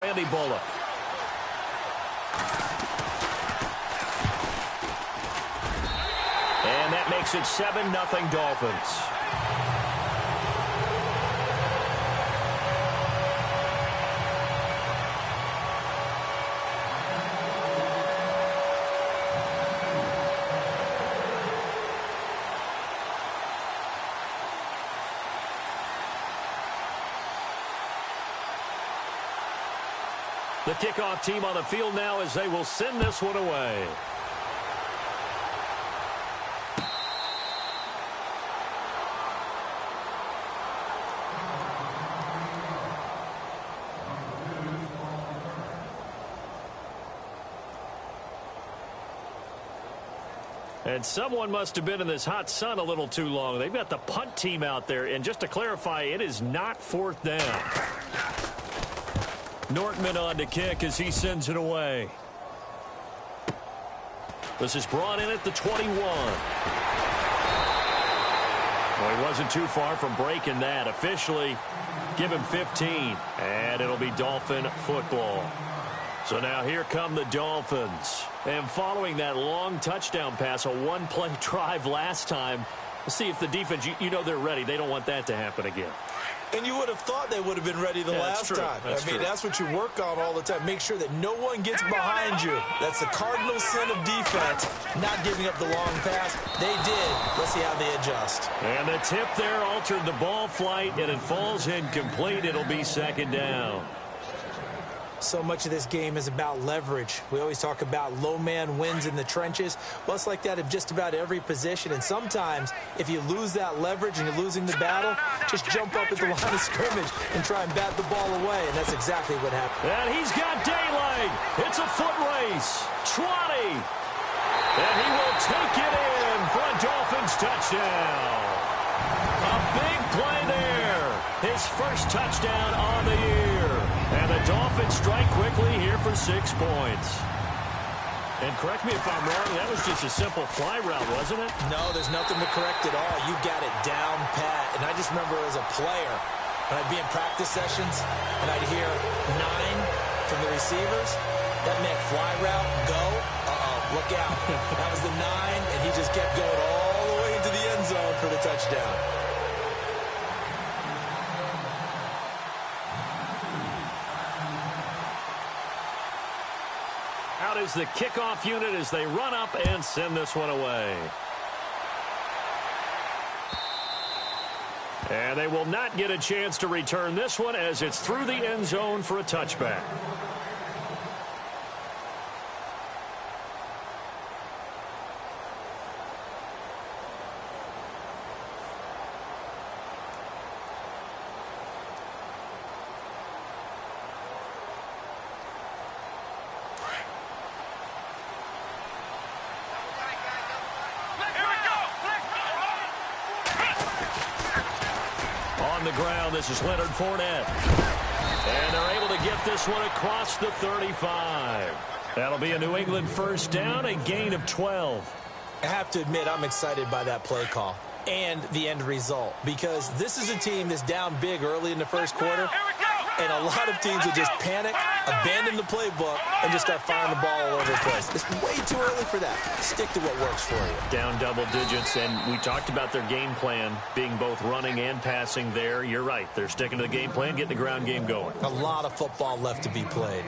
Andy Bullock. And that makes it 7-0 Dolphins. The kickoff team on the field now as they will send this one away. And someone must have been in this hot sun a little too long. They've got the punt team out there. And just to clarify, it is not 4th down. Nortman on to kick as he sends it away. This is brought in at the 21. Well, he wasn't too far from breaking that. Officially, give him 15. And it'll be Dolphin football. So now here come the Dolphins. And following that long touchdown pass, a one-play drive last time, we'll see if the defense, you know they're ready. They don't want that to happen again. And you would have thought they would have been ready the last time. That's what you work on all the time. Make sure that no one gets behind you. That's the cardinal sin of defense, not giving up the long pass. They did. Let's see how they adjust. And the tip there altered the ball flight, and it falls incomplete. It'll be 2nd down. So much of this game is about leverage. We always talk about low man wins in the trenches. Well, it's like that of just about every position. And sometimes, if you lose that leverage and you're losing the battle, just jump up at the line of scrimmage and try and bat the ball away. And that's exactly what happened. And he's got daylight. It's a foot race. 20. And he will take it in for a Dolphins touchdown. A big play there. His first touchdown on the year. And the Dolphins strike quickly here for 6 points. And correct me if I'm wrong, that was just a simple fly route, wasn't it? No, there's nothing to correct at all. You got it down pat. And I just remember as a player, when I'd be in practice sessions and I'd hear 9 from the receivers, that meant fly route, go. Look out. That was the 9, and he just kept going all the way into the end zone for the touchdown. Out is the kickoff unit as they run up and send this one away. And they will not get a chance to return this one as it's through the end zone for a touchback. On the ground, this is Leonard Fournette. And they're able to get this one across the 35. That'll be a New England first down, a gain of 12. I have to admit, I'm excited by that play call and the end result, because this is a team that's down big early in the first quarter, and a lot of teams will just panic, abandon the playbook, and just start firing the ball all over the place. It's way too early for that. Stick to what works for you. Down double digits, and we talked about their game plan being both running and passing there. You're right. They're sticking to the game plan, getting the ground game going. A lot of football left to be played.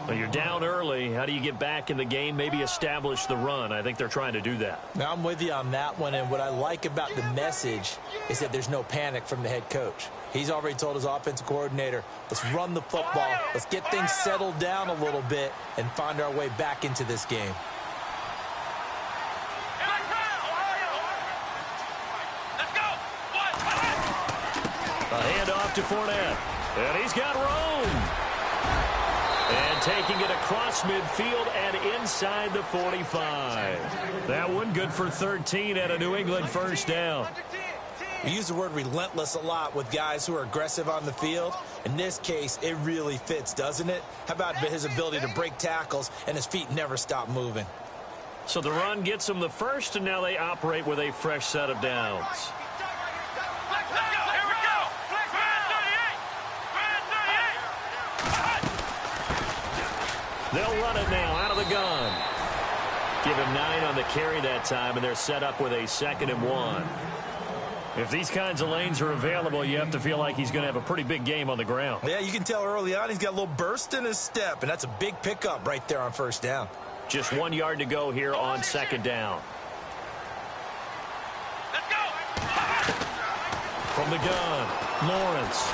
Well, you're down early. How do you get back in the game, maybe establish the run? I think they're trying to do that. Now, I'm with you on that one, and what I like about the message is that there's no panic from the head coach. He's already told his offensive coordinator, let's run the football, let's get things settled down a little bit and find our way back into this game. A handoff to Fournette, and he's got room. And taking it across midfield and inside the 45. That one good for 13 at a New England first down. We use the word relentless a lot with guys who are aggressive on the field. In this case, it really fits, doesn't it? How about his ability to break tackles and his feet never stop moving? So the run gets them the first, and now they operate with a fresh set of downs. They'll run it now out of the gun. Give him 9 on the carry that time, and they're set up with a 2nd and 1. If these kinds of lanes are available, you have to feel like he's going to have a pretty big game on the ground. Yeah, you can tell early on he's got a little burst in his step, and that's a big pickup right there on 1st down. Just 1 yard to go here on 2nd down. Let's go! From the gun, Lawrence.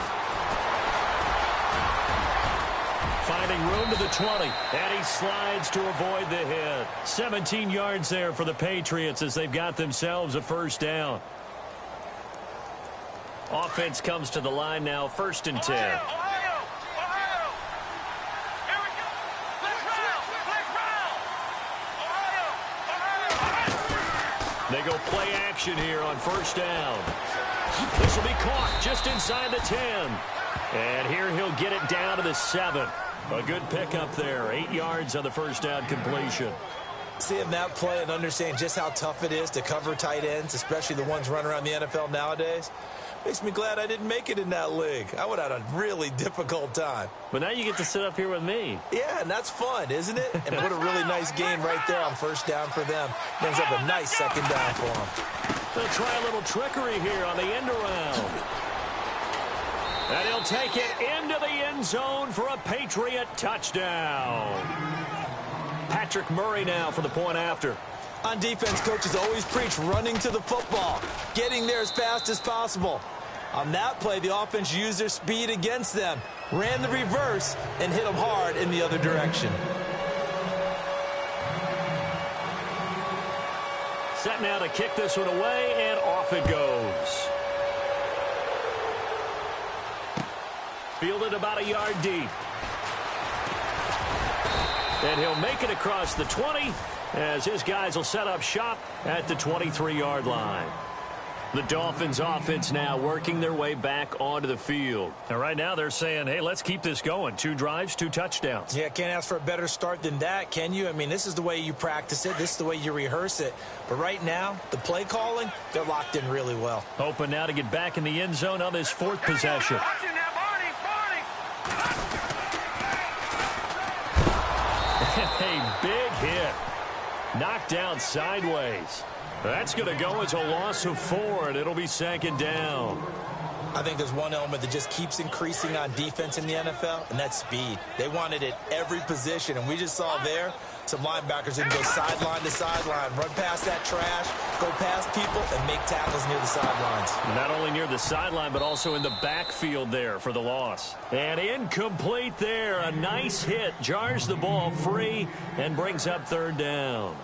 Finding room to the 20, and he slides to avoid the hit. 17 yards there for the Patriots as they've got themselves a 1st down. Offense comes to the line now, 1st and 10. Ohio! Here we go! Let's round! Ohio! They go play action here on 1st down. This will be caught just inside the 10. And here he'll get it down to the 7. A good pickup there. 8 yards on the 1st down completion. Seeing that play and understanding just how tough it is to cover tight ends, especially the ones running around the NFL nowadays, makes me glad I didn't make it in that league. I would have had a really difficult time. But now you get to sit up here with me. Yeah, and that's fun, isn't it? And what a really nice game right there on 1st down for them. Ends up a nice 2nd down for them. They'll try a little trickery here on the end around. And he'll take it into the end zone for a Patriot touchdown. Patrick Murray now for the point after. On defense, coaches always preach running to the football, getting there as fast as possible. On that play, the offense used their speed against them, ran the reverse, and hit them hard in the other direction. Set now to kick this one away, and off it goes. Fielded about a yard deep. And he'll make it across the 20 as his guys will set up shop at the 23-yard line. The Dolphins offense now working their way back onto the field. And right now they're saying, hey, let's keep this going. 2 drives, 2 touchdowns. Yeah, can't ask for a better start than that, can you? I mean, this is the way you practice it. This is the way you rehearse it. But right now, the play calling, they're locked in really well. Hoping now to get back in the end zone on this 4th possession. Watching that, Barney! A big hit. Knocked down sideways. That's going to go as a loss of 4, and it'll be 2nd down. I think there's one element that just keeps increasing on defense in the NFL, and that's speed. They want it at every position, and we just saw there some linebackers that can go sideline to sideline, run past that trash, go past people, and make tackles near the sidelines. Not only near the sideline, but also in the backfield there for the loss. And incomplete there. A nice hit. Jars the ball free and brings up 3rd down.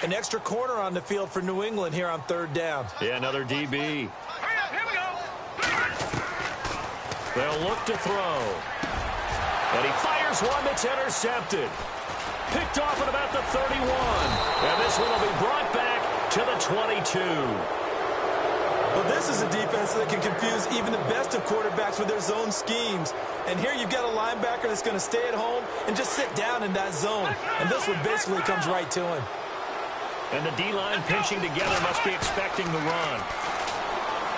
An extra corner on the field for New England here on 3rd down. Yeah, another DB. Hurry up, here we go! They'll look to throw. And he fires one that's intercepted. Picked off at about the 31. And this one will be brought back to the 22. Well, this is a defense that can confuse even the best of quarterbacks with their zone schemes. And here you've got a linebacker that's going to stay at home and just sit down in that zone. And this one basically comes right to him. And the D-line pinching together must be expecting the run.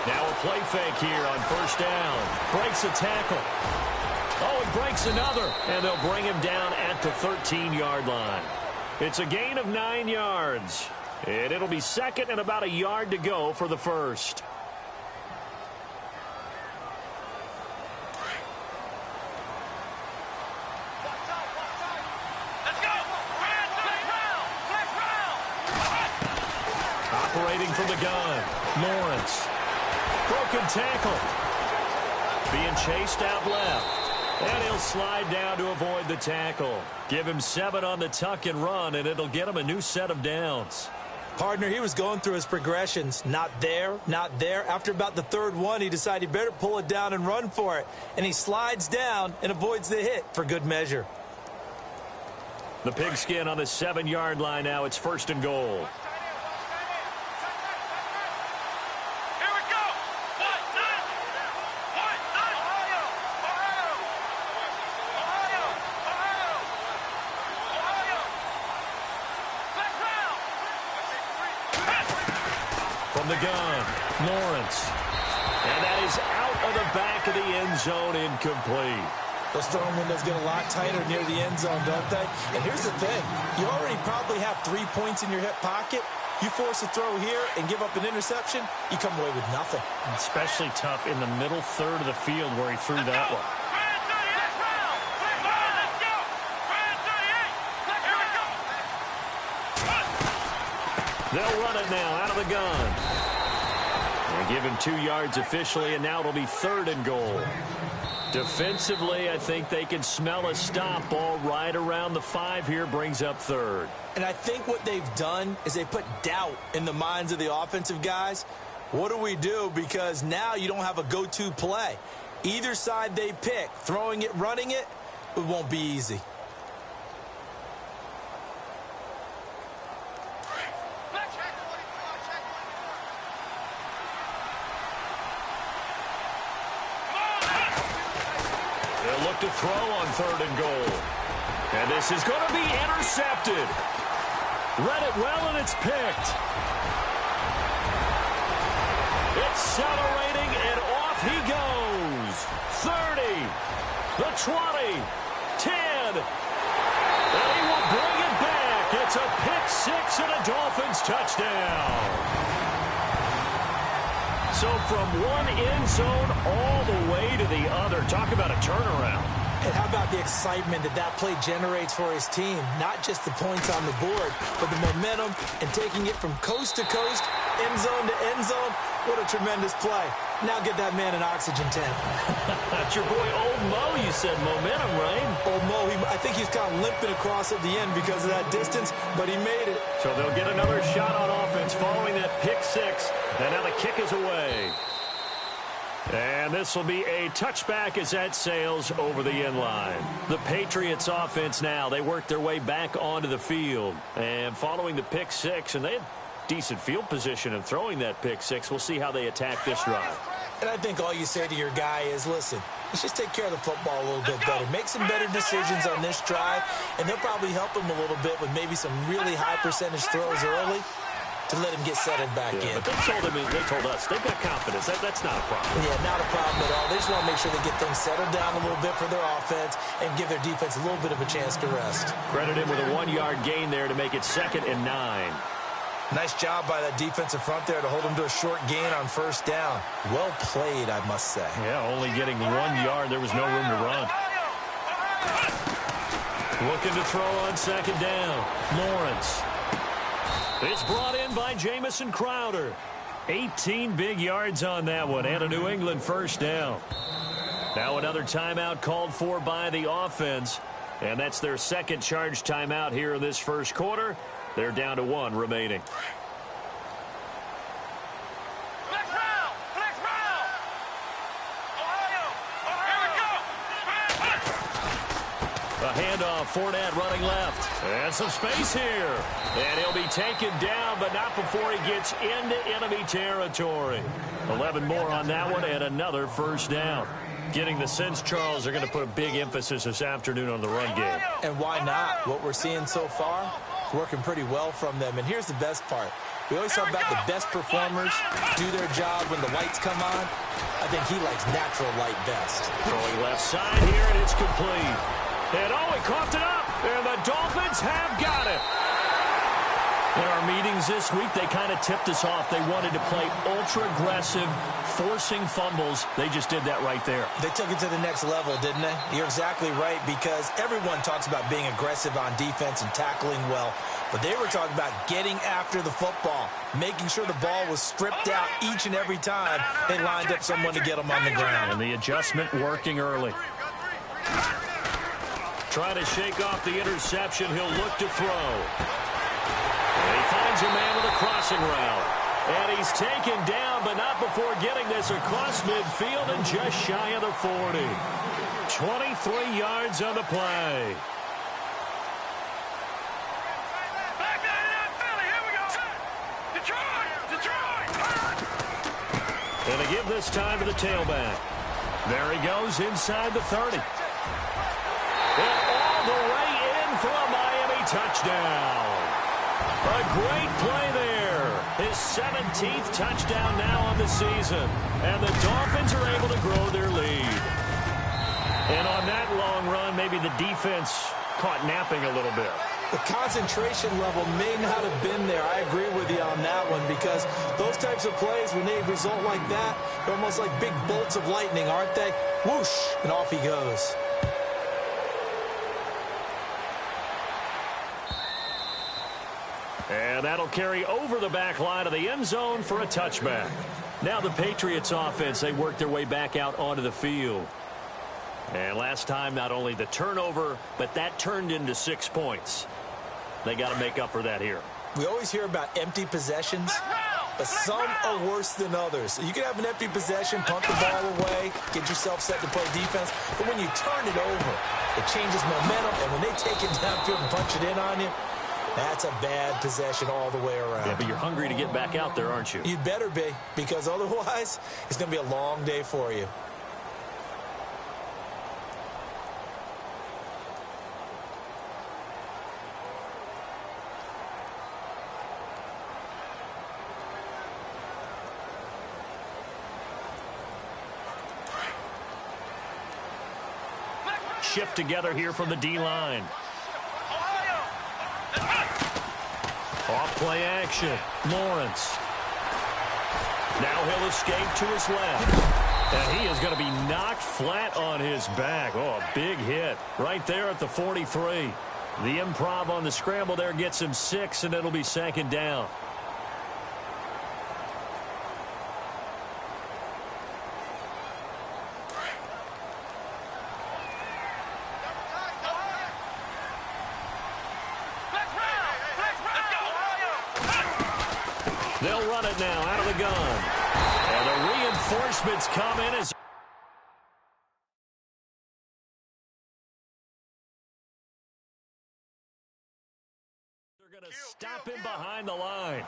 Now a play fake here on 1st down. Breaks a tackle. Oh, he breaks another. And they'll bring him down at the 13-yard line. It's a gain of 9 yards. And it'll be 2nd and about a yard to go for the 1st. Operating from the gun, Lawrence. Broken tackle. Being chased out left. And he'll slide down to avoid the tackle. Give him 7 on the tuck and run, and it'll get him a new set of downs. Partner, he was going through his progressions. Not there, not there. After about the 3rd one, he decided he better pull it down and run for it. And he slides down and avoids the hit for good measure. The pigskin on the 7-yard line now. It's 1st and goal. From the gun, Lawrence. is out of the back of the end zone, incomplete. Those throwing windows get a lot tighter near the end zone, don't they? And here's the thing. You already probably have 3 points in your hip pocket. You force a throw here and give up an interception, you come away with nothing. Especially tough in the middle third of the field where he threw that one. They'll run it now out of the gun. They give him 2 yards officially, and now it'll be 3rd and goal. Defensively, I think they can smell a stop. Ball right around the 5 here, brings up 3rd. And I think what they've done is they put doubt in the minds of the offensive guys. What do we do? Because now you don't have a go-to play. Either side they pick, throwing it, running it, it won't be easy. They'll look to throw on 3rd and goal. And this is going to be intercepted. Read it well, and it's picked. Accelerating, and off he goes. 30, the 20, 10. And he will bring it back. It's a pick-6 and a Dolphins touchdown. So from one end zone all the way to the other. Talk about a turnaround. And how about the excitement that that play generates for his team? Not just the points on the board, but the momentum and taking it from coast to coast, end zone to end zone. What a tremendous play. Now get that man an oxygen tent. That's your boy Old Mo, you said. Momentum, right? Old Mo, I think he's kind of limping across at the end because of that distance, but he made it. So they'll get another shot on offense following that pick-6. And now the kick is away. And this will be a touchback as that sails over the end line. The Patriots offense now, they work their way back onto the field. And following the pick-6, and they had decent field position in throwing that pick-6. We'll see how they attack this drive. And I think all you say to your guy is, listen, let's just take care of the football a little bit better. Make some better decisions on this drive, and they'll probably help him a little bit with maybe some really high percentage throws early to let him get settled back in. But they told us they've got confidence. That's not a problem. Yeah, not a problem at all. They just want to make sure they get things settled down a little bit for their offense and give their defense a little bit of a chance to rest. Credit him with a 1-yard gain there to make it 2nd and 9. Nice job by that defensive front there to hold him to a short gain on 1st down. Well played, I must say. Yeah, only getting 1 yard. There was no room to run. Looking to throw on 2nd down. Lawrence. It's brought in by Jamison Crowder. 18 big yards on that one, and a New England 1st down. Now another timeout called for by the offense, and that's their 2nd charge timeout here in this 1st quarter. They're down to 1 remaining. Flex round! Flex round! Ohio! Here we go! A handoff, Fournette running left. And some space here. And he'll be taken down, but not before he gets into enemy territory. 11 more on that one, and another 1st down. Getting the sense, Charles, they're going to put a big emphasis this afternoon on the run game. And why not? What we're seeing so far, working pretty well from them. And here's the best part. We always talk about the best performers do their job when the lights come on. I think he likes natural light best. Throwing left side here, and it's complete. And he coughed it up, and the Dolphins have got it. In our meetings this week, they kind of tipped us off. They wanted to play ultra-aggressive, forcing fumbles. They just did that right there. They took it to the next level, didn't they? You're exactly right, because everyone talks about being aggressive on defense and tackling well. But they were talking about getting after the football, making sure the ball was stripped out each and every time they lined up someone to get them on the ground. And the adjustment working early. Trying to shake off the interception. He'll look to throw. And he finds a man with a crossing route. And he's taken down, but not before getting this across midfield and just shy of the 40. 23 yards on the play. Back down in that Philly. Here we go. Detroit! Detroit! And they give this time to the tailback. There he goes inside the 30. And all the way in for a Miami touchdown. A great play there. His 17th touchdown now on the season. And the Dolphins are able to grow their lead. And on that long run, maybe the defense caught napping a little bit. The concentration level may not have been there. I agree with you on that one, because those types of plays, when they result like that, they're almost like big bolts of lightning, aren't they? Whoosh, and off he goes. And that'll carry over the back line of the end zone for a touchback. Now the Patriots offense, they work their way back out onto the field. And last time, not only the turnover, but that turned into 6 points. They got to make up for that here. We always hear about empty possessions, but some are worse than others. You can have an empty possession, punt the ball away, get yourself set to play defense, but when you turn it over, it changes momentum, and when they take it downfield and punch it in on you, that's a bad possession all the way around. Yeah, but you're hungry to get back out there, aren't you? You'd better be, because otherwise, it's going to be a long day for you. Shift together here from the D-line. Off play action. Lawrence. Now he'll escape to his left. And he is going to be knocked flat on his back. Oh, a big hit right there at the 43. The improv on the scramble there gets him 6, and it'll be 2nd down. They'll run it now out of the gun. And the reinforcements come in as they're going to stop him behind the line.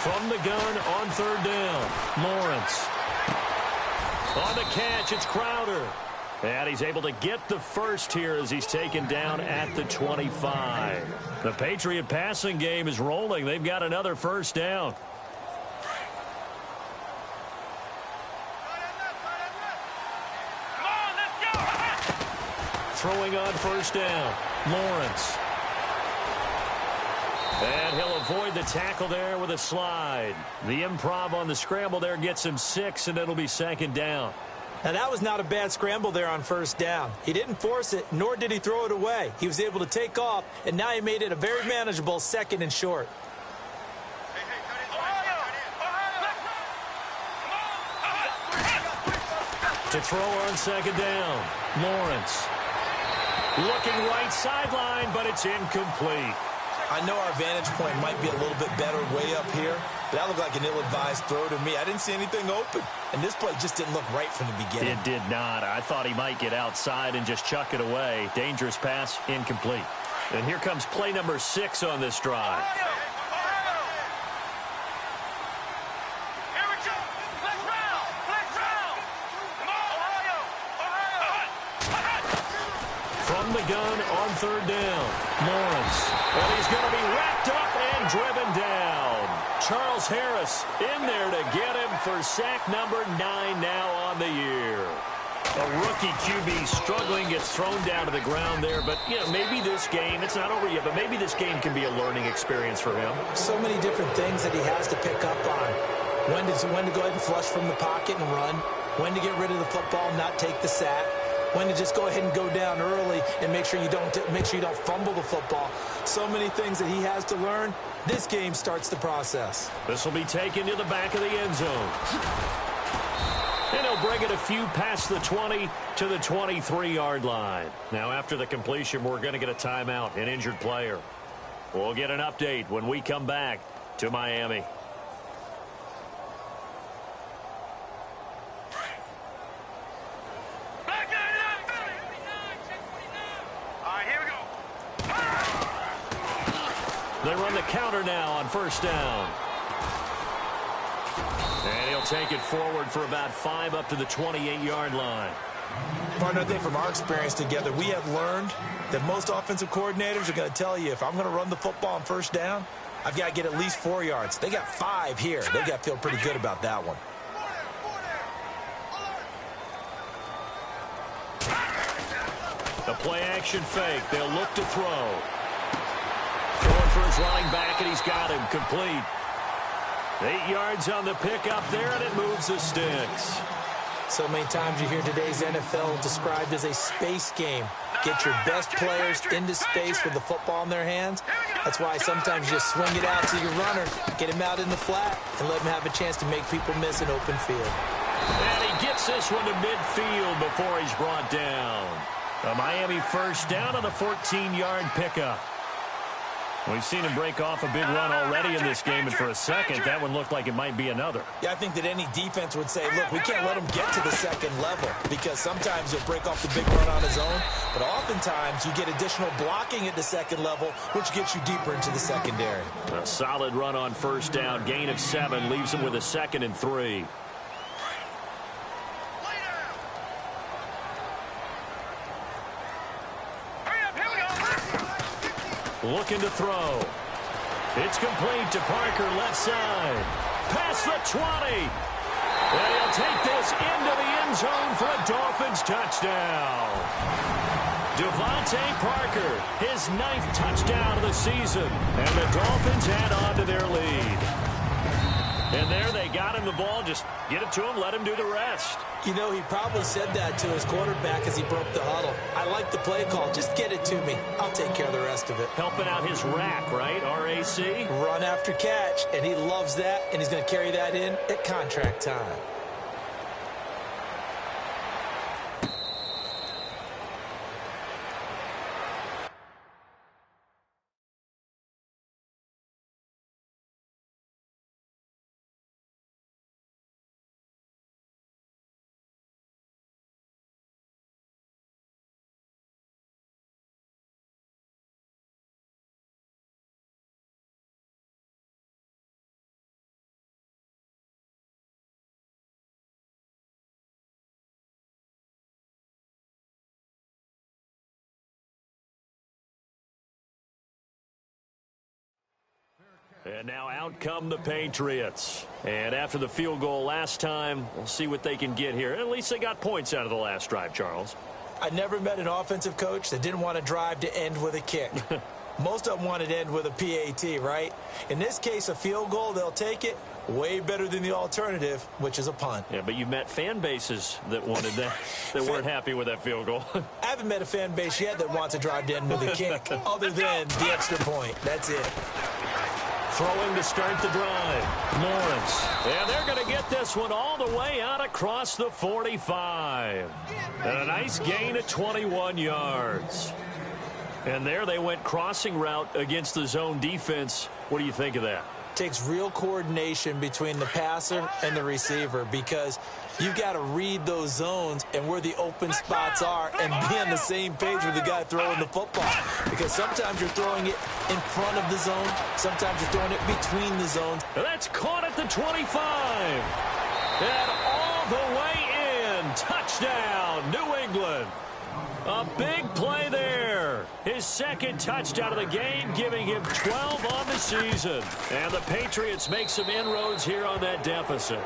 From the gun on 3rd down, Lawrence. On the catch, it's Crowder. And he's able to get the first here as he's taken down at the 25. The Patriot passing game is rolling. They've got another 1st down. Throwing on 1st down, Lawrence. And he'll avoid the tackle there with a slide. The improv on the scramble there gets him 6, and it'll be 2nd down. Now, that was not a bad scramble there on 1st down. He didn't force it, nor did he throw it away. He was able to take off, and now he made it a very manageable 2nd and short. To throw on 2nd down, Lawrence. Looking right sideline, but it's incomplete. I know our vantage point might be a little bit better way up here, but that looked like an ill-advised throw to me. I didn't see anything open, and this play just didn't look right from the beginning. It did not. I thought he might get outside and just chuck it away. Dangerous pass, incomplete. And here comes play number 6 on this drive. From the gun on 3rd down, Lawrence. And he's going to be wrapped up and driven down. Charles Harris in there to get him for sack number 9 now on the year. A rookie QB struggling, gets thrown down to the ground there. But, you know, maybe this game, it's not over yet, but maybe this game can be a learning experience for him. So many different things that he has to pick up on. When to go ahead and flush from the pocket and run. When to get rid of the football, not take the sack. When to just go ahead and go down early and make sure you don't fumble the football. So many things that he has to learn. This game starts the process. This will be taken to the back of the end zone. And he'll bring it a few past the 20 to the 23-yard line. Now, after the completion, we're going to get a timeout, an injured player. We'll get an update when we come back to Miami. They run the counter now on first down. And he'll take it forward for about 5 up to the 28-yard line. Partner, I think from our experience together, we have learned that most offensive coordinators are going to tell you, if I'm going to run the football on first down, I've got to get at least 4 yards. They got 5 here. They've got to feel pretty good about that one. A play-action fake. They'll look to throw. Throwing for his running back, and he's got him complete. 8 yards on the pickup there, and it moves the sticks. So many times you hear today's NFL described as a space game. Get your best players into space with the football in their hands. That's why sometimes you just swing it out to your runner, get him out in the flat, and let him have a chance to make people miss an open field. And he gets this one to midfield before he's brought down. A Miami first down on the 14-yard pickup. We've seen him break off a big run already in this game, and for a second, that one looked like it might be another. Yeah, I think that any defense would say, look, we can't let him get to the second level, because sometimes he'll break off the big run on his own, but oftentimes you get additional blocking at the second level, which gets you deeper into the secondary. A solid run on first down, gain of 7, leaves him with a 2nd and 3. Looking to throw. It's complete to Parker, left side. Past the 20. And he'll take this into the end zone for a Dolphins touchdown. Devontae Parker, his 9th touchdown of the season. And the Dolphins add on to their lead. And there they got him the ball. Just get it to him, let him do the rest. You know, he probably said that to his quarterback as he broke the huddle. I like the play call. Just get it to me. I'll take care of the rest of it. Helping out his rack, right? R-A-C? Run after catch, and he loves that, and he's going to carry that in at contract time. And now out come the Patriots. And after the field goal last time, we'll see what they can get here. At least they got points out of the last drive, Charles. I never met an offensive coach that didn't want to drive to end with a kick. Most of them wanted to end with a PAT, right? In this case, a field goal, they'll take it. Way better than the alternative, which is a punt. Yeah, but you met fan bases that wanted that, that weren't happy with that field goal. I haven't met a fan base yet that wants to drive to end with a kick, other than the extra point. That's it. Throwing to start the drive. Lawrence. And they're going to get this one all the way out across the 45. And a nice gain of 21 yards. And there they went crossing route against the zone defense. What do you think of that? Takes real coordination between the passer and the receiver, because you've got to read those zones and where the open spots are and be on the same page with the guy throwing the football. Because sometimes you're throwing it in front of the zone. Sometimes you're throwing it between the zones. That's caught at the 25. And all the way in. Touchdown, New England. A big play there. His 2nd touchdown of the game, giving him 12 on the season. And the Patriots make some inroads here on that deficit.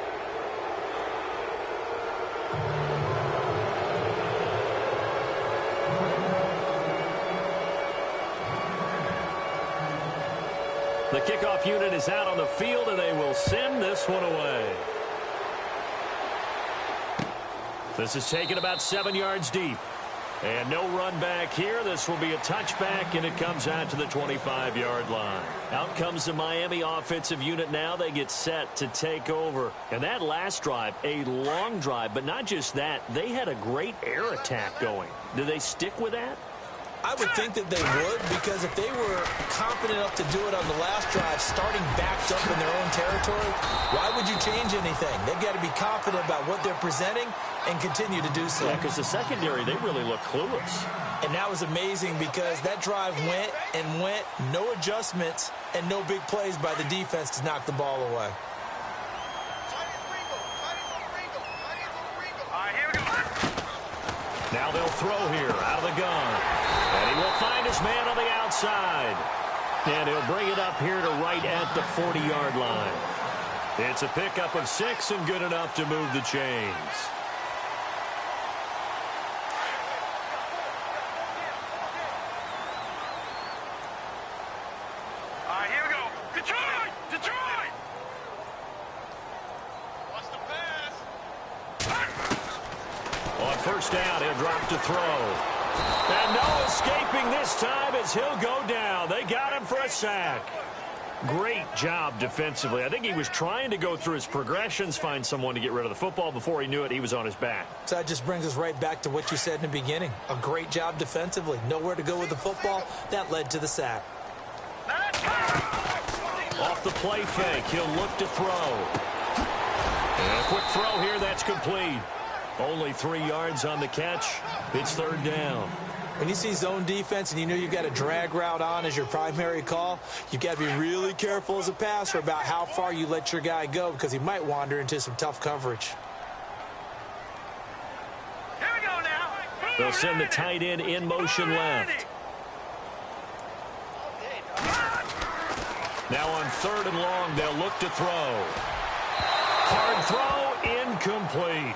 The kickoff unit is out on the field, and they will send this one away. This is taken about 7 yards deep. And no run back here. This will be a touchback, and it comes out to the 25-yard line. Out comes the Miami offensive unit now. They get set to take over. And that last drive, a long drive, but not just that. They had a great air attack going. Do they stick with that? I would think that they would, because if they were confident enough to do it on the last drive, starting backed up in their own territory, why would you change anything? They've got to be confident about what they're presenting and continue to do so. Yeah, because the secondary, they really look clueless. And that was amazing because that drive went and went, no adjustments, and no big plays by the defense to knock the ball away. Now they'll throw here out of the gun. And he will find his man on the outside. And he'll bring it up here to right at the 40-yard line. It's a pickup of 6 and good enough to move the chains. All right, here we go. Detroit! Detroit! What's the pass? On first down, he'll drop to throw. And no escaping this time as he'll go down. They got him for a sack. Great job defensively. I think he was trying to go through his progressions, find someone to get rid of the football. Before he knew it, he was on his back. So that just brings us right back to what you said in the beginning. A great job defensively. Nowhere to go with the football. That led to the sack. Off the play fake, he'll look to throw. And a quick throw here, that's complete. Only 3 yards on the catch. It's third down. When you see zone defense and you know you've got a drag route on as your primary call, you've got to be really careful as a passer about how far you let your guy go because he might wander into some tough coverage. Here we go now. They'll send the tight end in motion left. Now on third and long, they'll look to throw. Hard throw, incomplete.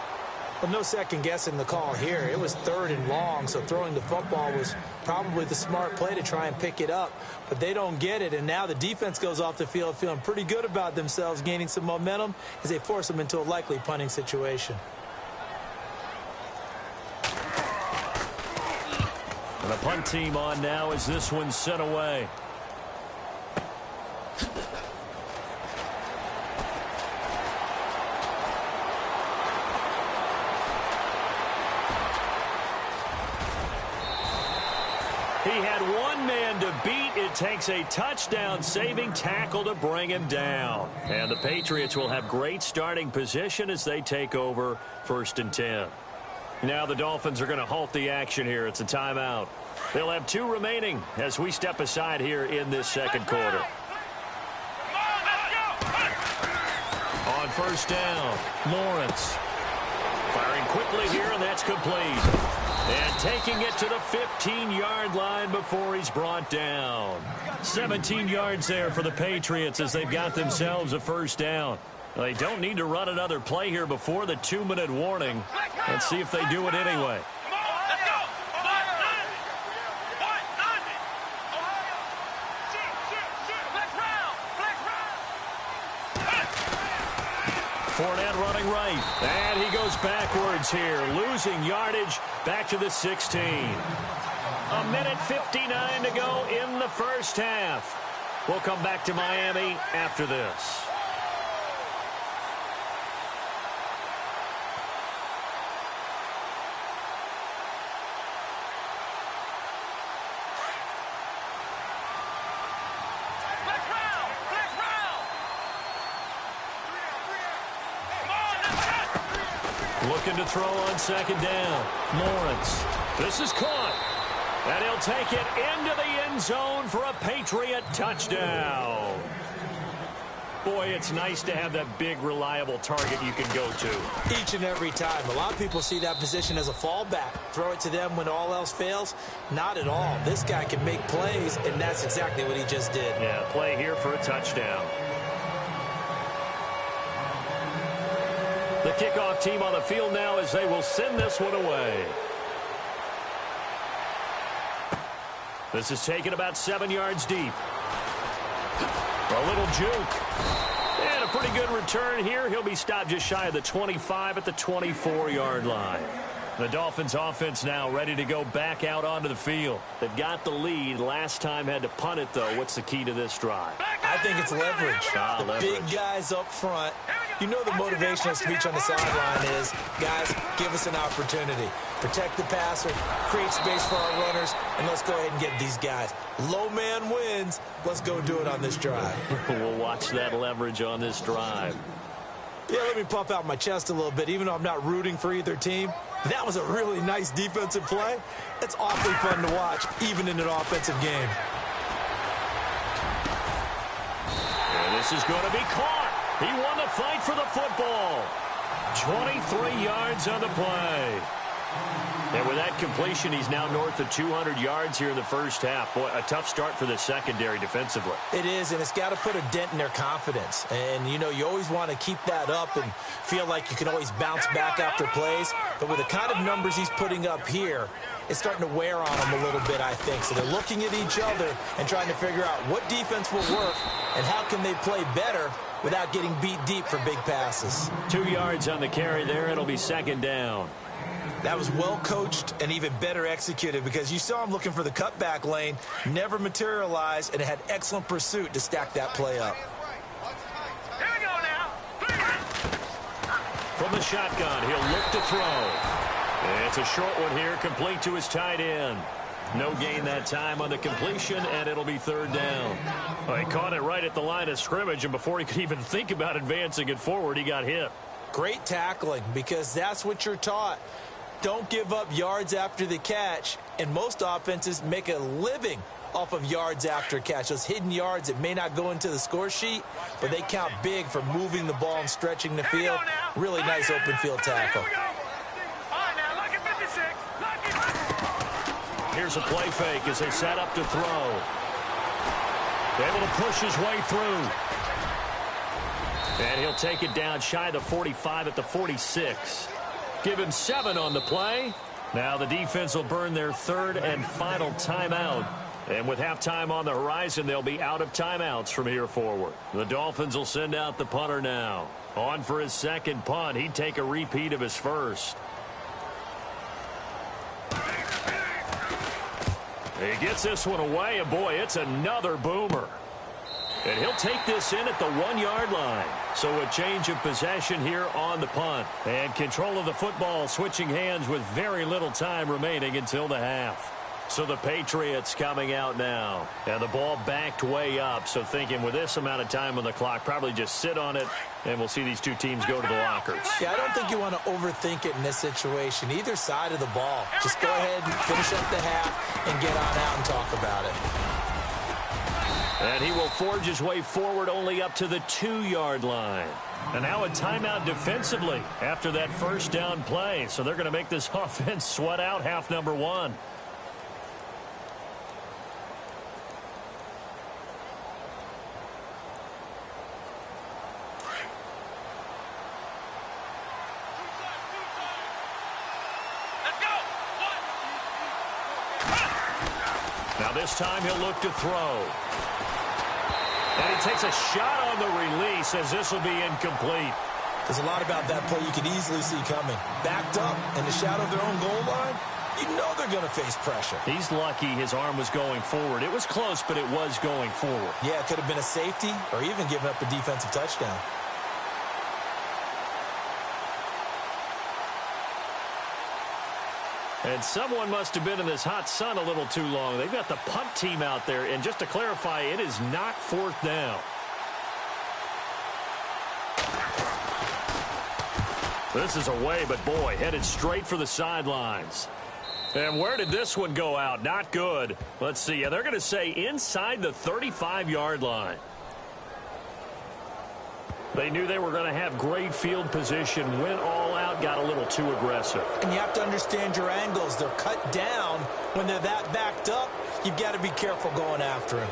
Well, no second guessing the call here. It was third and long, so throwing the football was probably the smart play to try and pick it up. But they don't get it, and now the defense goes off the field feeling pretty good about themselves, gaining some momentum as they force them into a likely punting situation. And the punt team on now as this one's sent away. He had one man to beat. It takes a touchdown-saving tackle to bring him down. And the Patriots will have great starting position as they take over first and 10. Now the Dolphins are going to halt the action here. It's a timeout. They'll have 2 remaining as we step aside here in this second quarter. On first down, Lawrence. Firing quickly here, and that's complete. And taking it to the 15-yard line before he's brought down. 17 yards there for the Patriots as they've got themselves a first down. They don't need to run another play here before the 2-minute warning. Let's see if they do it anyway. Fournette running right, and he goes backwards here, losing yardage back to the 16. A minute 59 to go in the first half. We'll come back to Miami after this. Looking to throw on second down. Lawrence. This is caught. And he'll take it into the end zone for a Patriot touchdown. Boy, it's nice to have that big, reliable target you can go to. Each and every time. A lot of people see that position as a fallback. Throw it to them when all else fails. Not at all. This guy can make plays, and that's exactly what he just did. Yeah, play here for a touchdown. The kickoff team on the field now as they will send this one away. This is taken about 7 yards deep. A little juke. And a pretty good return here. He'll be stopped just shy of the 25 at the 24-yard line. The Dolphins offense now ready to go back out onto the field. They've got the lead. Last time had to punt it, though. What's the key to this drive? I think it's leverage. Leverage. Big guys up front You know the motivational speech on the sideline is, guys, give us an opportunity. Protect the passer, create space for our runners, and let's go ahead and get these guys. Low man wins. Let's go do it on this drive. We'll watch that leverage on this drive. Yeah, let me pump out my chest a little bit, even though I'm not rooting for either team. That was a really nice defensive play. It's awfully fun to watch, even in an offensive game. And this is going to be caught. He won the fight for the football. 23 yards on the play. And with that completion, he's now north of 200 yards here in the first half. Boy, a tough start for the secondary defensively. It is, and it's got to put a dent in their confidence. And, you know, you always want to keep that up and feel like you can always bounce back after plays. But with the kind of numbers he's putting up here, it's starting to wear on them a little bit, I think. So they're looking at each other and trying to figure out what defense will work and how can they play better without getting beat deep for big passes. 2 yards on the carry there. It'll be second down. That was well coached and even better executed because you saw him looking for the cutback lane, never materialized, and had excellent pursuit to stack that play up. Here we go now. From the shotgun, he'll look to throw. It's a short one here, complete to his tight end. No gain that time on the completion, and it'll be third down. Well, he caught it right at the line of scrimmage, and before he could even think about advancing it forward, he got hit. Great tackling because that's what you're taught. Don't give up yards after the catch, and most offenses make a living off of yards after catch. Those hidden yards that may not go into the score sheet, but they count big for moving the ball and stretching the field. Really nice open field tackle. Here we go. All right, now, look at 56. Look at... Here's a play fake as they set up to throw. Able to push his way through. And he'll take it down shy of the 45 at the 46. Give him 7 on the play. Now the defense will burn their third and final timeout. And with halftime on the horizon, they'll be out of timeouts from here forward. The Dolphins will send out the punter now. On for his second punt. He'd take a repeat of his first. He gets this one away, and boy, it's another boomer. And he'll take this in at the 1-yard line. So a change of possession here on the punt. And control of the football switching hands with very little time remaining until the half. So the Patriots coming out now. And the ball backed way up. So thinking with this amount of time on the clock, probably just sit on it. And we'll see these two teams go to the lockers. Yeah, I don't think you want to overthink it in this situation. Either side of the ball. Just go ahead and finish up the half and get on out and talk about it. And he will forge his way forward only up to the 2-yard line. And now a timeout defensively after that first down play. So they're going to make this offense sweat out half number 1. Now this time he'll look to throw. And he takes a shot on the release as this will be incomplete. There's a lot about that play you could easily see coming. Backed up in the shadow of their own goal line, you know they're going to face pressure. He's lucky his arm was going forward. It was close, but it was going forward. Yeah, it could have been a safety or even given up a defensive touchdown. And someone must have been in this hot sun a little too long. They've got the punt team out there. And just to clarify, it is not fourth down. This is away, but boy, headed straight for the sidelines. And where did this one go out? Not good. Let's see. Yeah, they're going to say inside the 35-yard line. They knew they were going to have great field position, went all out, got a little too aggressive. And you have to understand your angles. They're cut down. When they're that backed up, you've got to be careful going after him.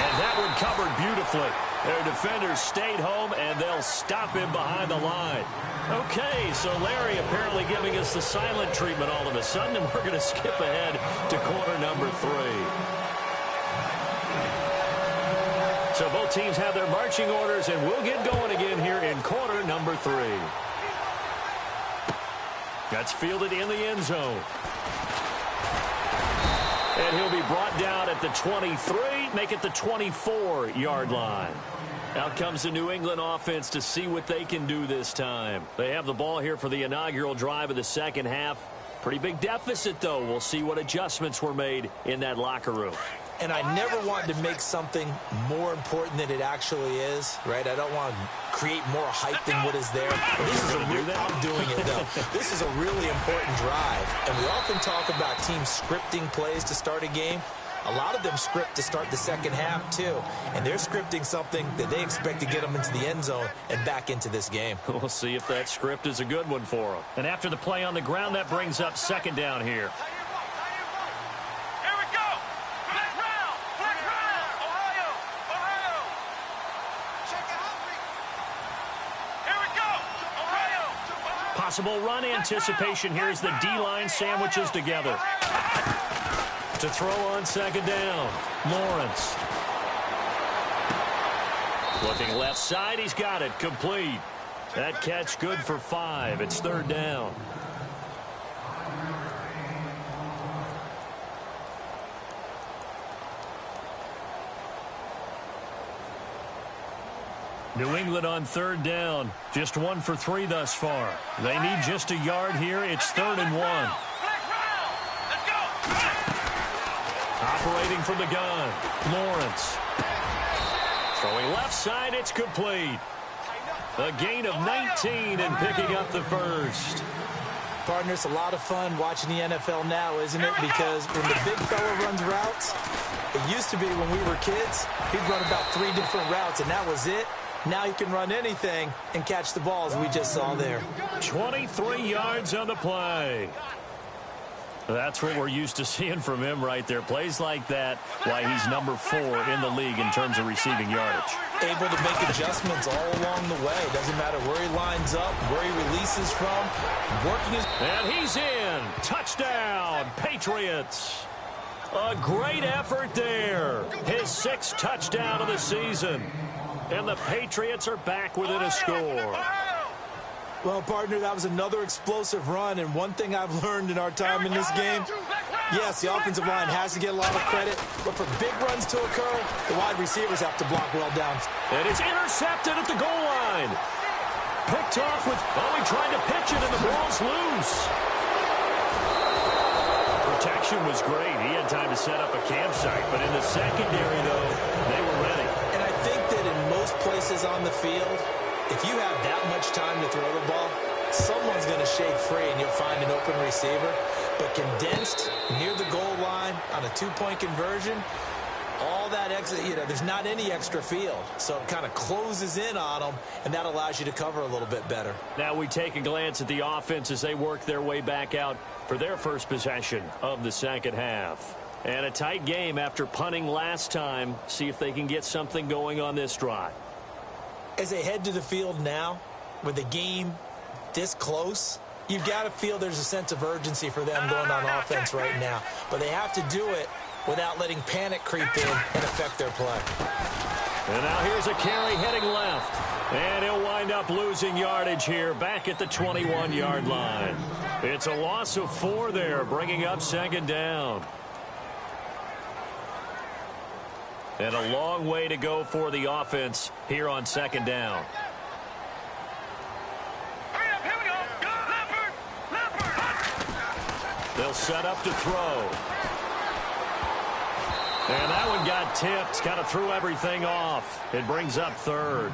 And that one covered beautifully. Their defenders stayed home, and they'll stop him behind the line. Okay, so Larry apparently giving us the silent treatment all of a sudden, and we're going to skip ahead to quarter number 3. So both teams have their marching orders, and we'll get going again here in quarter number 3. That's fielded in the end zone. And he'll be brought down at the 23, make it the 24-yard line. Out comes the New England offense to see what they can do this time. They have the ball here for the inaugural drive of the second half. Pretty big deficit, though. We'll see what adjustments were made in that locker room. And I never wanted to make something more important than it actually is, right? I don't want to create more hype than what is there. This is I'm doing it, though. This is a really important drive. And we often talk about teams scripting plays to start a game. A lot of them script to start the second half, too. And they're scripting something that they expect to get them into the end zone and back into this game. We'll see if that script is a good one for them. And after the play on the ground, that brings up second down here. Here we go. Flex round. Ohio. Check it out. Here we go. Ohio. Possible run anticipation here as the D-line sandwiches together. To throw on second down, Lawrence. Looking left side, he's got it, complete. That catch good for 5. It's third down. New England on third down. Just 1 for 3 thus far. They need just a yard here. It's 3rd and 1. Operating from the gun, Lawrence. Throwing left side, it's complete. A gain of 19 and picking up the first. Partner, it's a lot of fun watching the NFL now, isn't it? Because when the big fella runs routes, it used to be when we were kids, he'd run about 3 different routes, and that was it. Now he can run anything and catch the ball, as we just saw there. 23 yards on the play. That's what we're used to seeing from him right there. Plays like that, why he's number 4 in the league in terms of receiving yardage. Able to make adjustments all along the way. Doesn't matter where he lines up, where he releases from. Working his... And he's in. Touchdown, Patriots. A great effort there. His 6th touchdown of the season. And the Patriots are back within a score. Well, partner, that was another explosive run, and one thing I've learned in our time in this game, yes, the offensive line has to get a lot of credit, but for big runs to occur, the wide receivers have to block well down. And it's intercepted at the goal line. Picked off with, he tried to pitch it, and the ball's loose. Protection was great. He had time to set up a campsite, but in the secondary, though, they were ready. And I think that in most places on the field, if you have that much time to throw the ball, someone's going to shake free and you'll find an open receiver. But condensed near the goal line on a 2-point conversion, all that extra, there's not any extra field. So it kind of closes in on them, and that allows you to cover a little bit better. Now we take a glance at the offense as they work their way back out for their first possession of the second half. And a tight game after punting last time. See if they can get something going on this drive. As they head to the field now, with the game this close, you've got to feel there's a sense of urgency for them going on offense right now. But they have to do it without letting panic creep in and affect their play. And now here's a carry heading left. And he'll wind up losing yardage here back at the 21-yard line. It's a loss of 4 there, bringing up second down. And a long way to go for the offense here on second down. Hurry up, here we go. Leopard. They'll set up to throw. And that one got tipped, kind of threw everything off. It brings up third.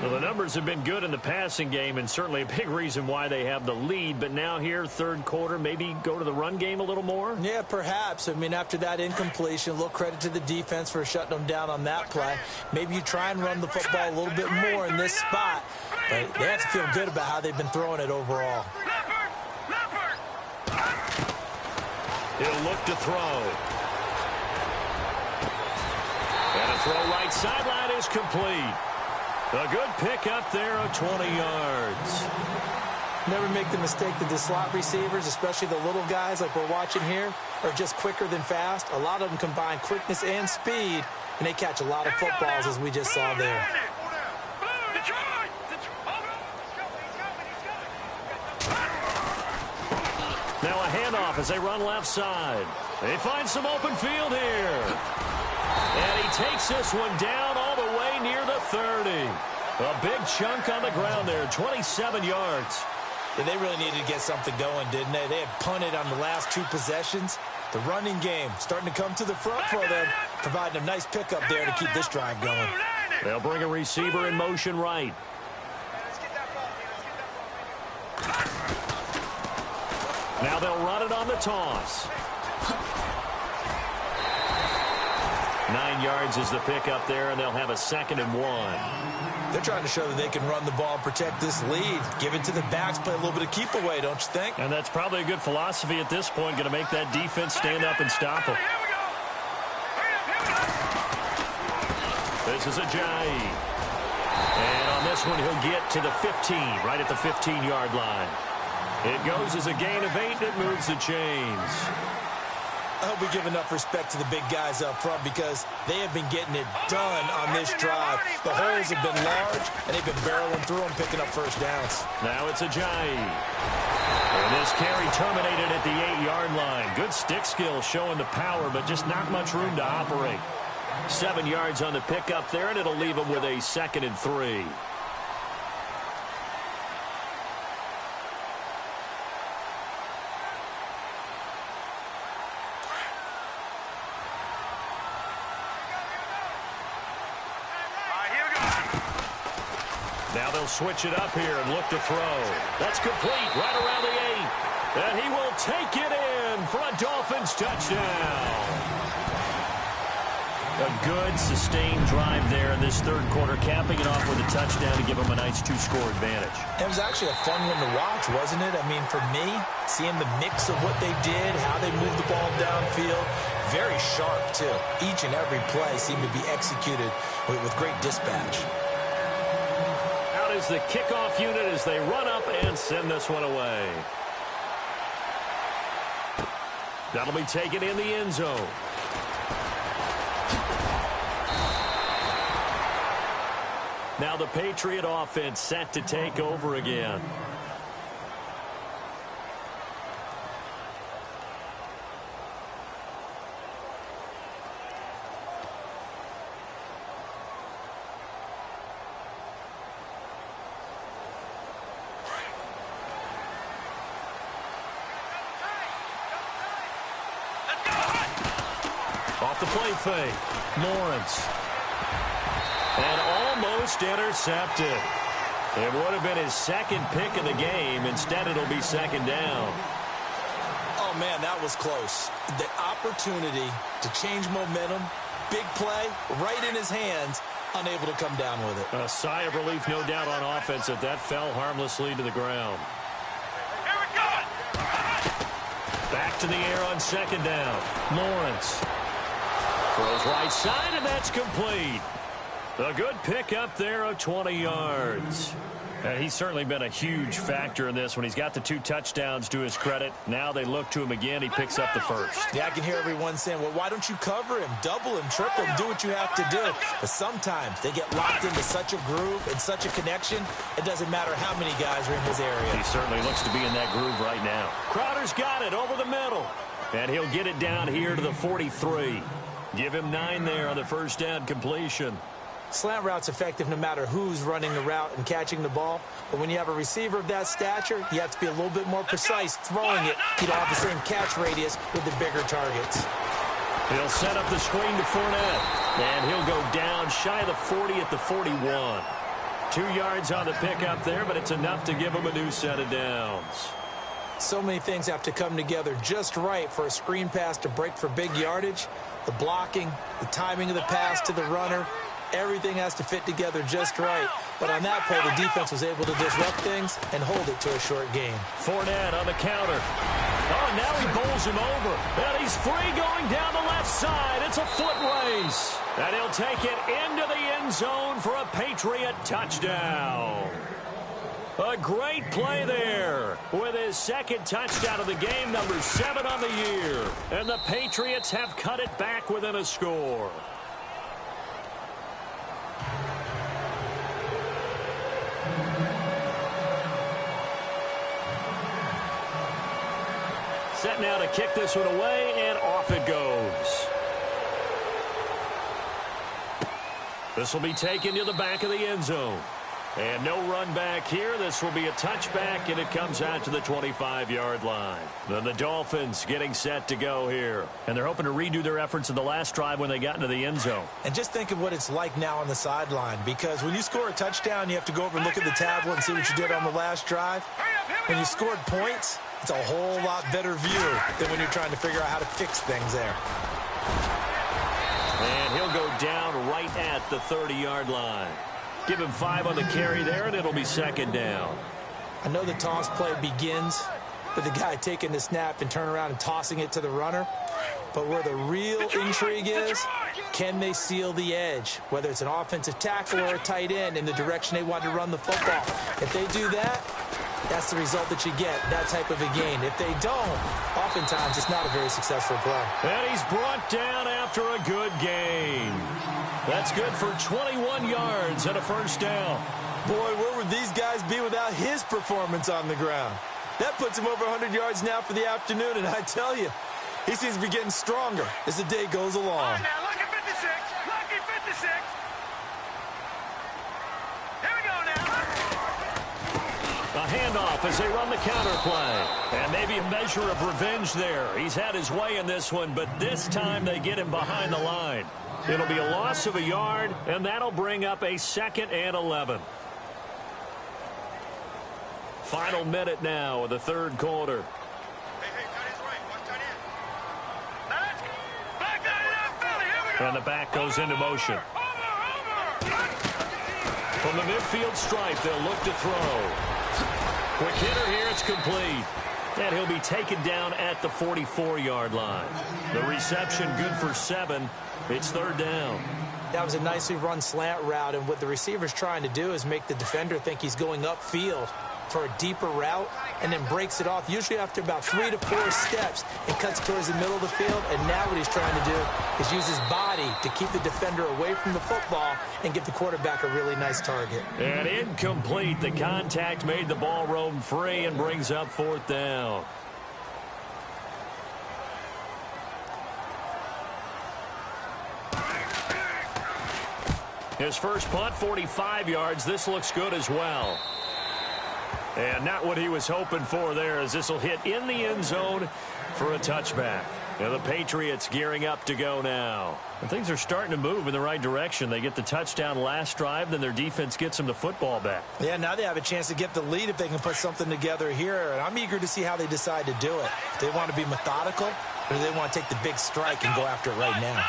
Well, the numbers have been good in the passing game, and certainly a big reason why they have the lead. But now here, third quarter, maybe go to the run game a little more? Yeah, perhaps. I mean, after that incompletion, a little credit to the defense for shutting them down on that play. Maybe you try and run the football a little bit more in this spot. But they have to feel good about how they've been throwing it overall. He'll look to throw. And a throw right sideline is complete. A good pick up there of 20 yards. Never make the mistake that the slot receivers, especially the little guys like we're watching here, are just quicker than fast. A lot of them combine quickness and speed, and they catch a lot of footballs, as we just saw there. Now a handoff as they run left side. They find some open field here. And he takes this one down all the way near the 30. A big chunk on the ground there, 27 yards. Yeah, they really needed to get something going, didn't they? They had punted on the last 2 possessions. The running game starting to come to the front for them, providing a nice pickup there to keep this drive going. They'll bring a receiver in motion right. Now they'll run it on the toss. 9 yards is the pickup there, and they'll have a 2nd and 1. They're trying to show that they can run the ball and protect this lead. Give it to the backs, play a little bit of keep away, don't you think? And that's probably a good philosophy at this point, going to make that defense stand up and stop them. This is Ajayi. And on this one, he'll get to the 15, right at the 15-yard line. It goes as a gain of 8, and it moves the chains. I hope we give enough respect to the big guys up front because they have been getting it done on this drive. The holes have been large, and they've been barreling through them, picking up first downs. Now it's Ajayi. And this carry terminated at the 8-yard line. Good stick skill showing the power, but just not much room to operate. 7 yards on the pickup there, and it'll leave them with a 2nd and 3. Now they'll switch it up here and look to throw. That's complete right around the 8. And he will take it in for a Dolphins touchdown. A good, sustained drive there in this 3rd quarter, capping it off with a touchdown to give them a nice 2-score advantage. It was actually a fun one to watch, wasn't it? I mean, for me, seeing the mix of what they did, how they moved the ball downfield, very sharp, too. Each and every play seemed to be executed with great dispatch. Out is the kickoff unit as they run up and send this one away. That'll be taken in the end zone. Now the Patriot offense set to take over again. Off the play fake, Lawrence. And almost intercepted. It would have been his 2nd pick of the game. Instead, it'll be 2nd down. Oh, man, that was close. The opportunity to change momentum, big play, right in his hands, unable to come down with it. A sigh of relief, no doubt, on offense that fell harmlessly to the ground. Here we go. Back to the air on 2nd down. Lawrence throws right side, and that's complete. A good pickup there of 20 yards. He's certainly been a huge factor in this when he's got the 2 touchdowns to his credit. Now they look to him again. He picks up the 1st. Yeah, I can hear everyone saying, well, why don't you cover him, double him, triple him, do what you have to do. But sometimes they get locked into such a groove and such a connection, it doesn't matter how many guys are in his area. He certainly looks to be in that groove right now. Crowder's got it over the middle. And he'll get it down here to the 43. Give him 9 there on the 1st down completion. Slant route's effective no matter who's running the route and catching the ball. But when you have a receiver of that stature, you have to be a little bit more precise throwing it. You don't have the same catch radius with the bigger targets. He'll set up the screen to Fournette. And he'll go down shy of the 40 at the 41. 2 yards on the pickup there, but it's enough to give him a new set of downs. So many things have to come together just right for a screen pass to break for big yardage. The blocking, the timing of the pass to the runner, everything has to fit together just right. But on that play, the defense was able to disrupt things and hold it to a short gain. Fournette on the counter. Oh, now he bowls him over. And he's free going down the left side. It's a foot race. And he'll take it into the end zone for a Patriot touchdown. A great play there with his 2nd touchdown of the game, number 7 on the year. And the Patriots have cut it back within a score. Set now to kick this one away, and off it goes. This will be taken to the back of the end zone. And no run back here. This will be a touchback, and it comes out to the 25-yard line. Then the Dolphins getting set to go here. And they're hoping to redo their efforts in the last drive when they got into the end zone. And just think of what it's like now on the sideline, because when you score a touchdown, you have to go over and look at the tablet and see what you did on the last drive. When you scored points, it's a whole lot better view than when you're trying to figure out how to fix things there. And he'll go down right at the 30-yard line. Give him 5 on the carry there, and it'll be second down. I know the toss play begins with the guy taking the snap and turn around and tossing it to the runner. But where the real intrigue is, can they seal the edge? Whether it's an offensive tackle or a tight end in the direction they want to run the football. If they do that, that's the result that you get, that type of a gain. If they don't, oftentimes it's not a very successful play. And he's brought down after a good gain. That's good for 21 yards and a first down. Boy, where would these guys be without his performance on the ground? That puts him over 100 yards now for the afternoon, and I tell you, he seems to be getting stronger as the day goes along. All right, now, lucky 56. Lucky 56. Here we go now. A handoff as they run the counter play. And maybe a measure of revenge there. He's had his way in this one, but this time they get him behind the line. It'll be a loss of a yard, and that'll bring up a 2nd and 11. Final minute now of the third quarter. Hey, tight end's right. Watch tight end. Now let's go. Back down in that Philly. Here we go. And the back goes into motion. Over. From the midfield stripe, they'll look to throw. Quick hitter here, it's complete. And he'll be taken down at the 44-yard line. The reception good for 7. It's third down. That was a nicely run slant route, and what the receiver's trying to do is make the defender think he's going upfield for a deeper route and then breaks it off, usually after about 3 to 4 steps, and cuts towards the middle of the field. And now what he's trying to do is use his body to keep the defender away from the football and give the quarterback a really nice target. And incomplete. The contact made the ball roam free and brings up fourth down. His first punt, 45 yards. This looks good as well. And not what he was hoping for there, as this will hit in the end zone for a touchback. And the Patriots gearing up to go now. And things are starting to move in the right direction. They get the touchdown last drive, then their defense gets them the football back. Yeah, now they have a chance to get the lead if they can put something together here. And I'm eager to see how they decide to do it. Do they want to be methodical, or do they want to take the big strike and go after it right now?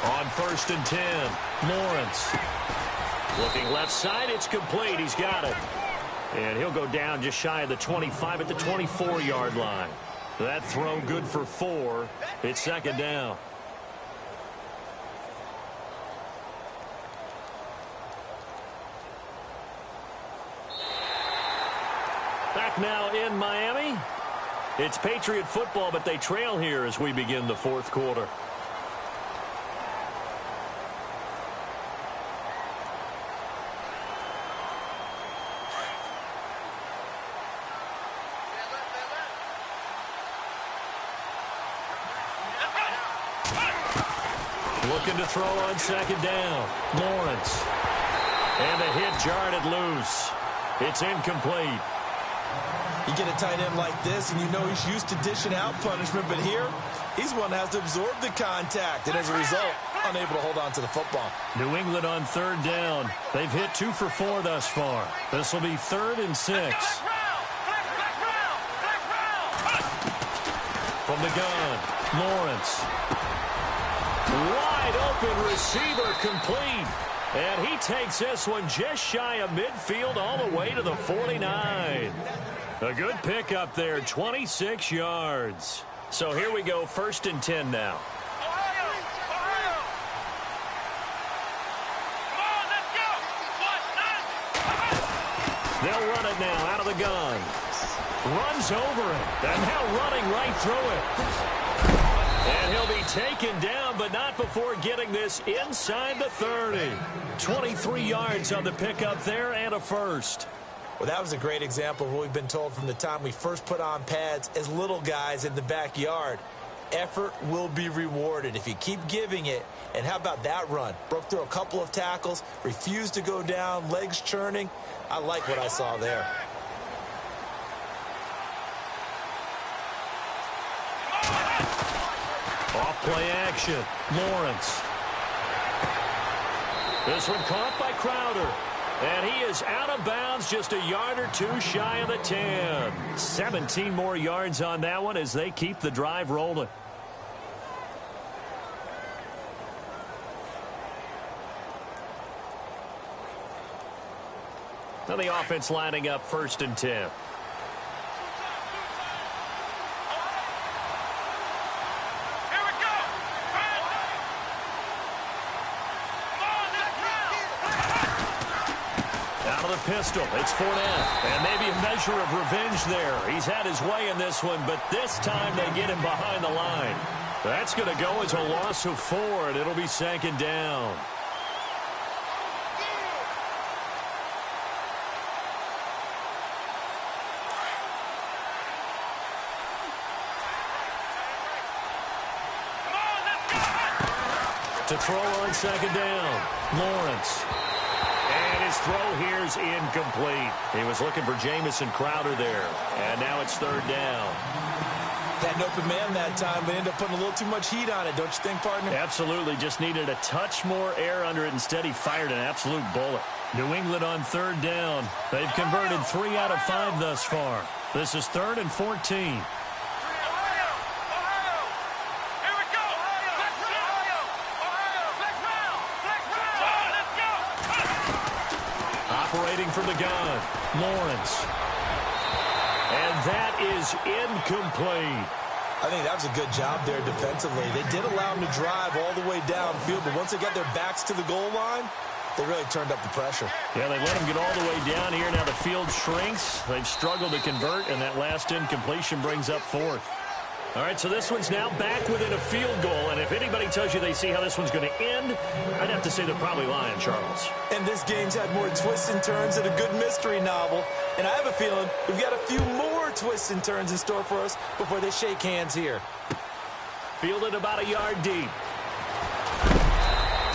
On 1st and 10, Lawrence. Looking left side, it's complete. He's got it. And he'll go down just shy of the 25 at the 24-yard line. That throw good for 4. It's second down. Back now in Miami. It's Patriot football, but they trail here as we begin the fourth quarter. Looking to throw on second down. Lawrence. And the hit jarred it loose. It's incomplete. You get a tight end like this, and you know he's used to dishing out punishment, but here, he's one that has to absorb the contact, and as a result, unable to hold on to the football. New England on third down. They've hit 2 for 4 thus far. This will be 3rd and 6. From the gun, Lawrence. Wide open receiver complete. And he takes this one just shy of midfield all the way to the 49. A good pickup there, 26 yards. So here we go, 1st and 10 now. Ohio! Come on, let's go! They'll run it now out of the gun. Runs over it. And now running right through it. And he'll be taken down, but not before getting this inside the 30. 23 yards on the pickup there and a first. Well, that was a great example of what we've been told from the time we first put on pads as little guys in the backyard. Effort will be rewarded if you keep giving it. And how about that run? Broke through a couple of tackles, refused to go down, legs churning. I like what I saw there. Off play action. Lawrence. This one caught by Crowder. And he is out of bounds, just a yard or two shy of the 10. 17 more yards on that one as they keep the drive rolling. Now the offense lining up 1st and 10. Pistol. It's Fournette. And maybe a measure of revenge there. He's had his way in this one, but this time they get him behind the line. That's going to go as a loss of 4, and it'll be 2nd down. To throw on 2nd down. Lawrence. And his throw here's incomplete. He was looking for Jamison Crowder there. And now it's 3rd down. Had an open man that time, but ended up putting a little too much heat on it, don't you think, partner? Absolutely. Just needed a touch more air under it. Instead, he fired an absolute bullet. New England on 3rd down. They've converted 3 out of 5 thus far. This is 3rd and 14. Operating from the gun, Lawrence. And that is incomplete. I think that was a good job there defensively. They did allow them to drive all the way downfield, but once they got their backs to the goal line, they really turned up the pressure. Yeah, they let them get all the way down here. Now the field shrinks. They've struggled to convert, and that last incompletion brings up 4th. All right, so this one's now back within a field goal, and if anybody tells you they see how this one's going to end, I'd have to say they're probably lying, Charles. And this game's had more twists and turns than a good mystery novel, and I have a feeling we've got a few more twists and turns in store for us before they shake hands here. Fielded about a yard deep.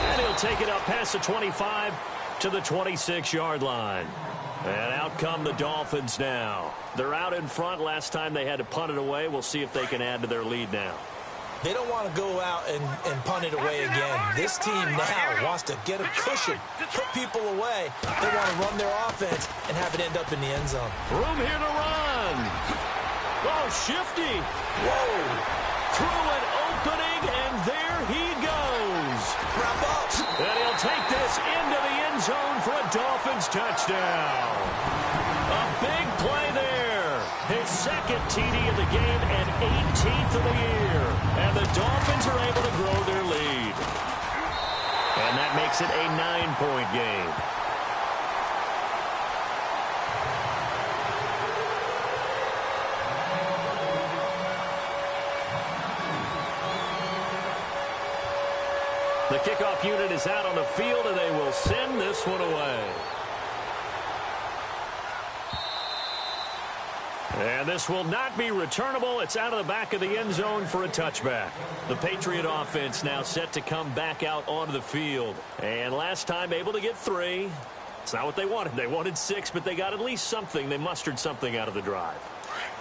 And he'll take it up past the 25 to the 26-yard line. And out come the Dolphins now. They're out in front. Last time they had to punt it away. We'll see if they can add to their lead now. They don't want to go out and punt it away again. This team now wants to get a cushion, put people away. They want to run their offense and have it end up in the end zone. Room here to run. Oh, shifty. Whoa. Through an opening, and there he goes. Wrap up. And he'll take this into the end zone for a Dolphins touchdown. A big play there. His 2nd TD of the game and 18th of the year. And the Dolphins are able to grow their lead. And that makes it a 9-point game. The kickoff unit is out on the field, and they will send this one away. And this will not be returnable. It's out of the back of the end zone for a touchback. The Patriot offense now set to come back out onto the field. And last time able to get 3. It's not what they wanted. They wanted 6, but they got at least something. They mustered something out of the drive.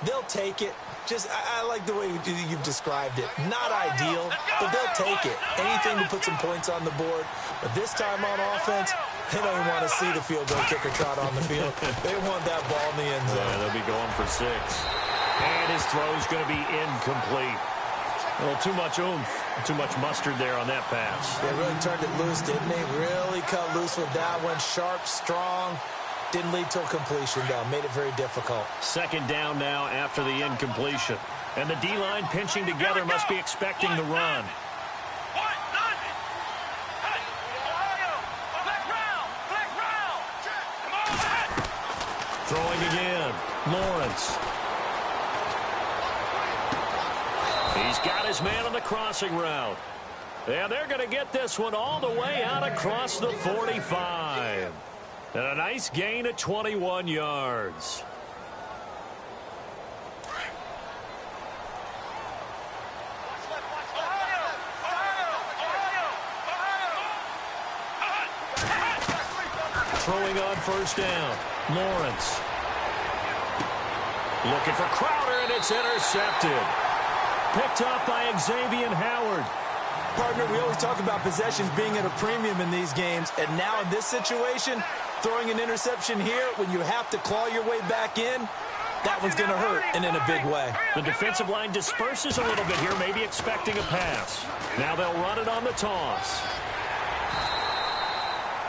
They'll take it. I like the way you've described it. Not ideal, but they'll take it. Anything to put some points on the board. But this time on offense, they don't even want to see the field goal kicker trot on the field. They want that ball in the end zone. Yeah, they'll be going for 6. And his throw's going to be incomplete. A little too much oomph, too much mustard there on that pass. They really turned it loose, didn't they? Really cut loose with that one. Sharp, strong. Didn't lead to a completion, though. Made it very difficult. 2nd down now after the incompletion. And the D-line pinching together must be expecting the run. Throwing again. Lawrence. He's got his man on the crossing route. And they're going to get this one all the way out across the 45. And a nice gain of 21 yards. Throwing on first down. Lawrence. Looking for Crowder, and it's intercepted. Picked up by Xavier Howard. Partner, we always talk about possessions being at a premium in these games, and now in this situation, throwing an interception here when you have to claw your way back in, that one's going to hurt, and in a big way. The defensive line disperses a little bit here, maybe expecting a pass. Now they'll run it on the toss.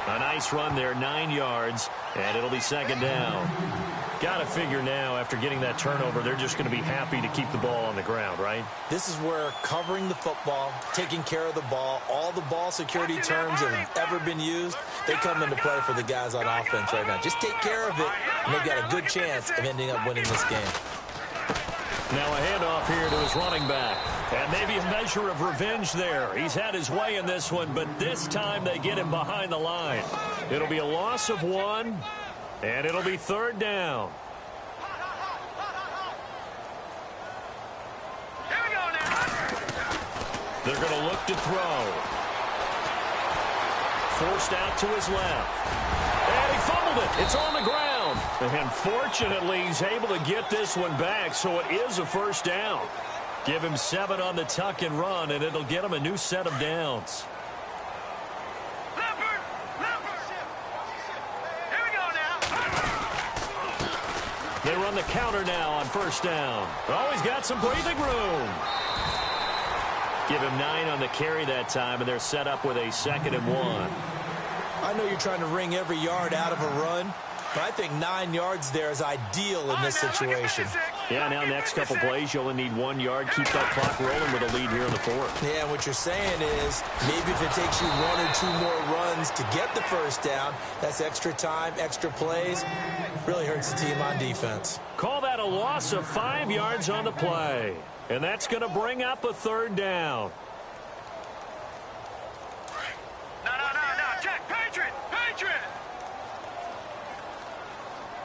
A nice run there, 9 yards, and it'll be second down. Got to figure now, after getting that turnover, they're just going to be happy to keep the ball on the ground, right? This is where covering the football, taking care of the ball, all the ball security terms that have ever been used, they come into play for the guys on offense right now. Just take care of it, and they've got a good chance of ending up winning this game. Now a handoff here to his running back. And maybe a measure of revenge there. He's had his way in this one, but this time they get him behind the line. It'll be a loss of 1, and it'll be third down. Here we go now. They're going to look to throw. Forced out to his left. And he fumbled it. It's on the ground. And fortunately, he's able to get this one back, so it is a first down. Give him 7 on the tuck and run, and it'll get him a new set of downs. Leopard. Here we go now. They run the counter now on first down. Oh, he's got some breathing room. Give him 9 on the carry that time, and they're set up with a 2nd and 1. I know you're trying to wring every yard out of a run, but I think 9 yards there is ideal in this situation. Yeah, now next couple plays, you only need 1 yard. Keep that clock rolling with a lead here in the 4th. Yeah, what you're saying is maybe if it takes you 1 or 2 more runs to get the first down, that's extra time, extra plays. Really hurts the team on defense. Call that a loss of 5 yards on the play. And that's going to bring up a third down. No. Jack, Patriot.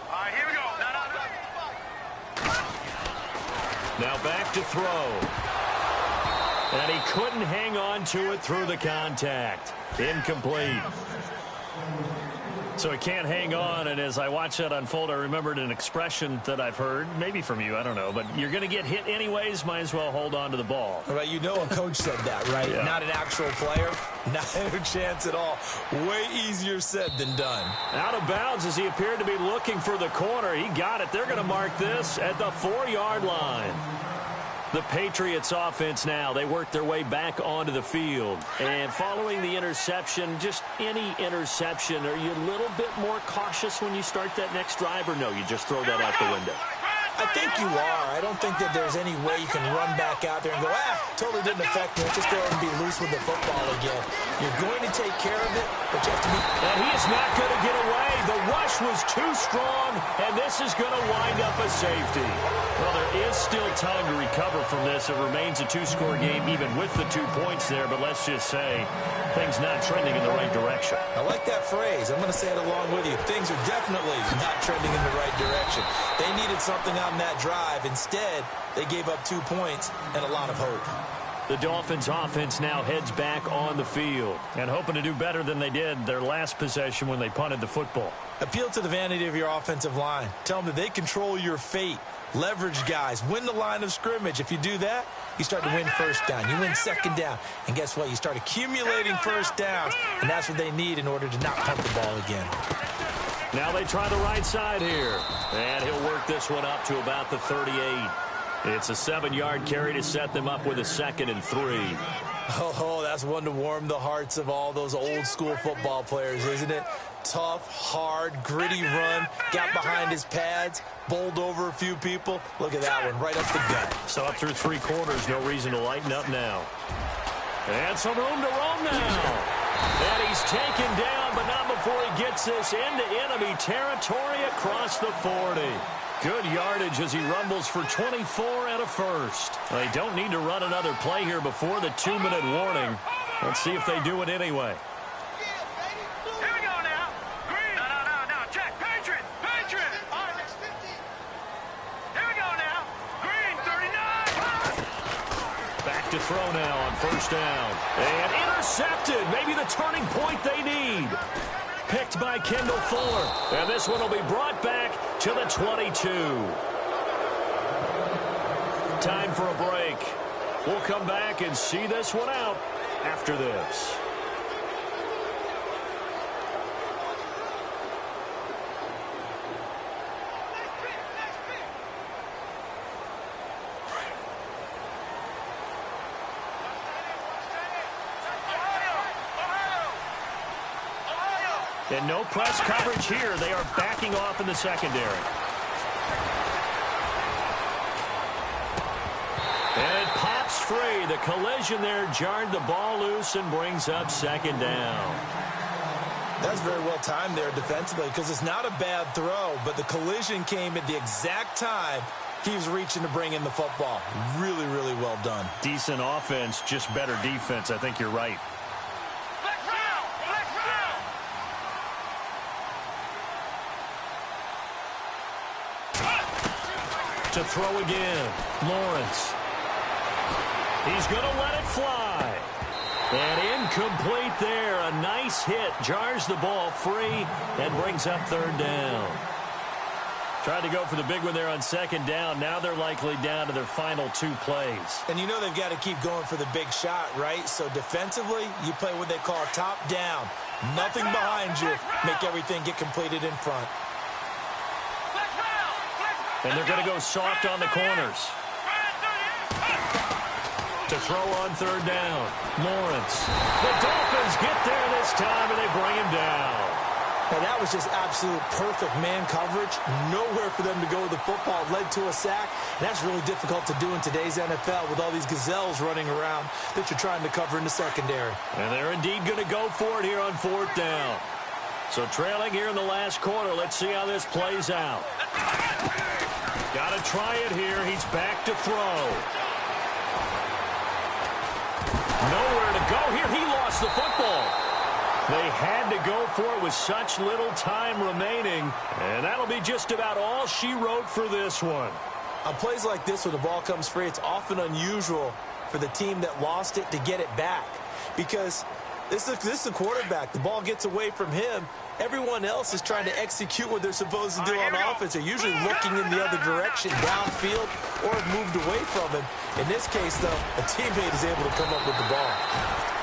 All right, here we go. Now back to throw. And he couldn't hang on to it through the contact. Incomplete. So he can't hang on, and as I watch that unfold, I remembered an expression that I've heard, maybe from you, I don't know, but you're going to get hit anyways, might as well hold on to the ball. Right, you know a coach said that, right? Yeah. Not an actual player. Not a chance at all. Way easier said than done. Out of bounds as he appeared to be looking for the corner. He got it. They're going to mark this at the 4-yard line. The Patriots offense now, they work their way back onto the field. And following the interception, just any interception, are you a little bit more cautious when you start that next drive, or no, you just throw that out the window? I think you are. I don't think that there's any way you can run back out there and go, totally didn't affect me. Let's just go ahead and be loose with the football again. You're going to take care of it, but you have to be... And he is not going to get away. The rush was too strong, and this is going to wind up a safety. Well, there is still time to recover from this. It remains a 2-score game, even with the 2 points there, but let's just say things not trending in the right direction. I like that phrase. I'm going to say it along with you. Things are definitely not trending in the right direction. They needed something on that drive. Instead, they gave up 2 points and a lot of hope. The Dolphins offense now heads back on the field and hoping to do better than they did their last possession when they punted the football. Appeal to the vanity of your offensive line. Tell them that they control your fate. Leverage guys. Win the line of scrimmage. If you do that, you start to win first down. You win second down. And guess what? You start accumulating first downs. And that's what they need in order to not punt the ball again. Now they try the right side here. And he'll work this one up to about the 38. It's a 7-yard carry to set them up with a 2nd and 3. Oh, that's one to warm the hearts of all those old school football players, isn't it? Tough, hard, gritty run. Got behind his pads, bowled over a few people. Look at that one, right up the gut. So up through 3 quarters, no reason to lighten up now. And some room to roam now. And he's taken down, but not before he gets this into enemy territory across the 40. Good yardage as he rumbles for 24 and a first. They don't need to run another play here before the 2-minute warning. Let's see if they do it anyway. Here we go now. Green. No. Check. Patriot. All right, next 50. Here we go now. Green, 39. Back to throw now on first down. And intercepted. Maybe the turning point they need. Picked by Kendall Fuller. And this one will be brought back to the 22. Time for a break. We'll come back and see this one out after this. And no press coverage here. They are backing off in the secondary. And it pops free. The collision there jarred the ball loose and brings up second down. That's very well timed there defensively because it's not a bad throw, but the collision came at the exact time he was reaching to bring in the football. Really, really well done. Decent offense, just better defense. I think you're right. To throw again, Lawrence. He's going to let it fly. And incomplete there. A nice hit. Jars the ball free and brings up third down. Tried to go for the big one there on second down. Now they're likely down to their final two plays. And you know they've got to keep going for the big shot, right? So defensively, you play what they call top down. Nothing behind you. Make everything get completed in front. And they're going to go soft on the corners. To throw on third down, Lawrence. The Dolphins get there this time, and they bring him down. And that was just absolute perfect man coverage. Nowhere for them to go with the football. Led to a sack. And that's really difficult to do in today's NFL with all these gazelles running around that you're trying to cover in the secondary. And they're indeed going to go for it here on fourth down. So trailing here in the last quarter. Let's see how this plays out. Got to try it here. He's back to throw. Nowhere to go here. He lost the football. They had to go for it with such little time remaining. And that'll be just about all she wrote for this one. On plays like this when the ball comes free, it's often unusual for the team that lost it to get it back. Because this is the quarterback. The ball gets away from him. Everyone else is trying to execute what they're supposed to do on offense. They're usually looking in the other direction, downfield, or have moved away from him. In this case, though, a teammate is able to come up with the ball.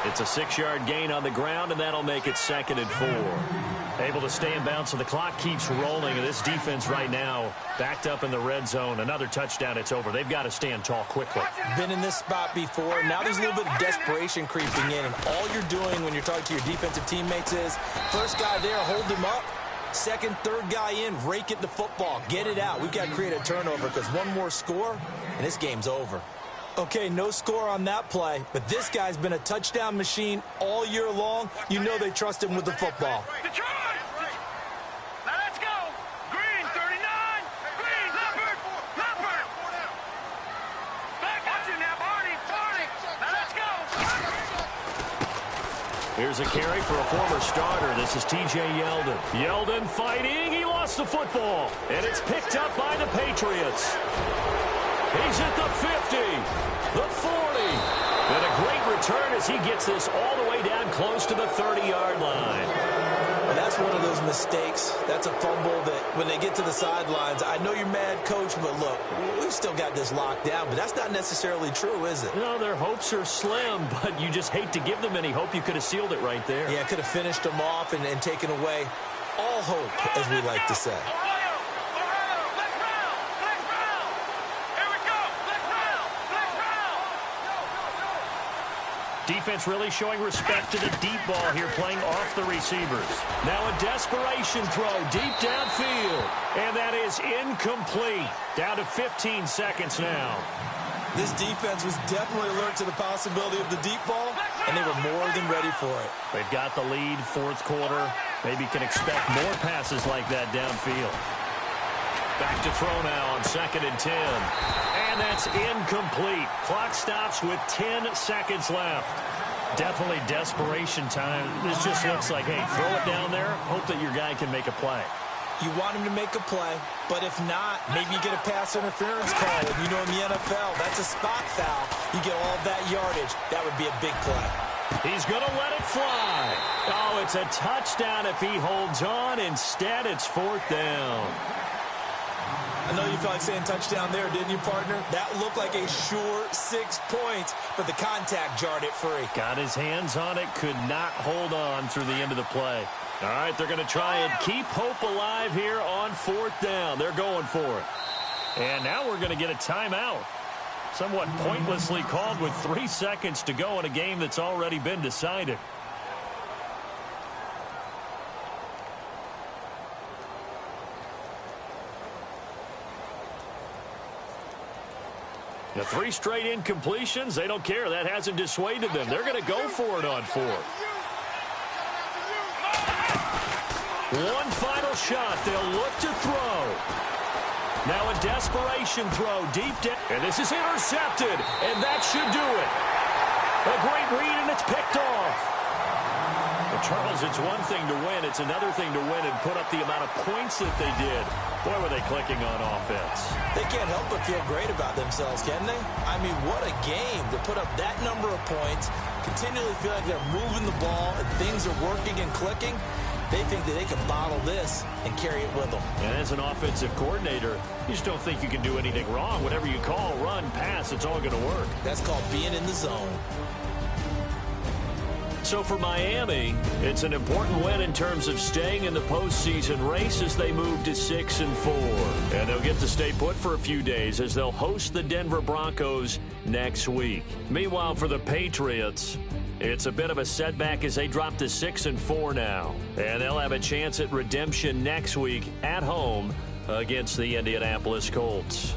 It's a 6-yard gain on the ground, and that'll make it 2nd and 4. Able to stay in bounds, so the clock keeps rolling. And this defense right now backed up in the red zone. Another touchdown, it's over. They've got to stand tall quickly. Been in this spot before. Now there's a little bit of desperation creeping in. And all you're doing when you're talking to your defensive teammates is, first guy there, hold him up. Second, third guy in, rake at the football. Get it out. We've got to create a turnover because one more score, and this game's over. Okay, no score on that play, but this guy's been a touchdown machine all year long. You know they trust him with the football. Detroit! Now let's go! Green, 39! Green, Leopard! Back, watch it now, Barney! Now let's go! Here's a carry for a former starter. This is T.J. Yeldon. Yeldon fighting. He lost the football, and it's picked up by the Patriots. He's at the 50, the 40, and a great return as he gets this all the way down close to the 30-yard line. And that's one of those mistakes. That's a fumble that when they get to the sidelines, I know you're mad, Coach, but look, we've still got this locked down, but that's not necessarily true, is it? No, their hopes are slim, but you just hate to give them any hope. You could have sealed it right there. Yeah, could have finished them off and taken away all hope, as we like to say. Defense really showing respect to the deep ball here, playing off the receivers. Now a desperation throw deep downfield, and that is incomplete. Down to 15 seconds now. This defense was definitely alert to the possibility of the deep ball, and they were more than ready for it. They've got the lead, fourth quarter. Maybe can expect more passes like that downfield. Back to throw now on 2nd and 10. And that's incomplete. Clock stops with 10 seconds left. Definitely desperation time. This just looks like, hey, throw it down there, hope that your guy can make a play. You want him to make a play, but if not, maybe you get a pass interference call. And you know, in the NFL, that's a spot foul. You get all of that yardage. That would be a big play. He's going to let it fly. Oh, it's a touchdown if he holds on. Instead, it's 4th down. I know you felt like saying touchdown there, didn't you, partner? That looked like a sure 6 points, but the contact jarred it free. Got his hands on it, could not hold on through the end of the play. All right, they're going to try and keep hope alive here on 4th down. They're going for it. And now we're going to get a timeout. Somewhat pointlessly called with 3 seconds to go in a game that's already been decided. The 3 straight incompletions, they don't care. That hasn't dissuaded them. They're going to go for it on 4th. One final shot. They'll look to throw. Now a desperation throw deep down. And this is intercepted. And that should do it. A great read, and it's picked off. But Charles, it's one thing to win. It's another thing to win and put up the amount of points that they did. Boy, were they clicking on offense. They can't help but feel great about themselves, can they? I mean, what a game to put up that number of points, continually feel like they're moving the ball and things are working and clicking. They think that they can bottle this and carry it with them. And as an offensive coordinator, you just don't think you can do anything wrong. Whatever you call, run, pass, it's all going to work. That's called being in the zone. So for Miami, it's an important win in terms of staying in the postseason race as they move to 6-4. And they'll get to stay put for a few days as they'll host the Denver Broncos next week. Meanwhile, for the Patriots, it's a bit of a setback as they drop to 6-4 now. And they'll have a chance at redemption next week at home against the Indianapolis Colts.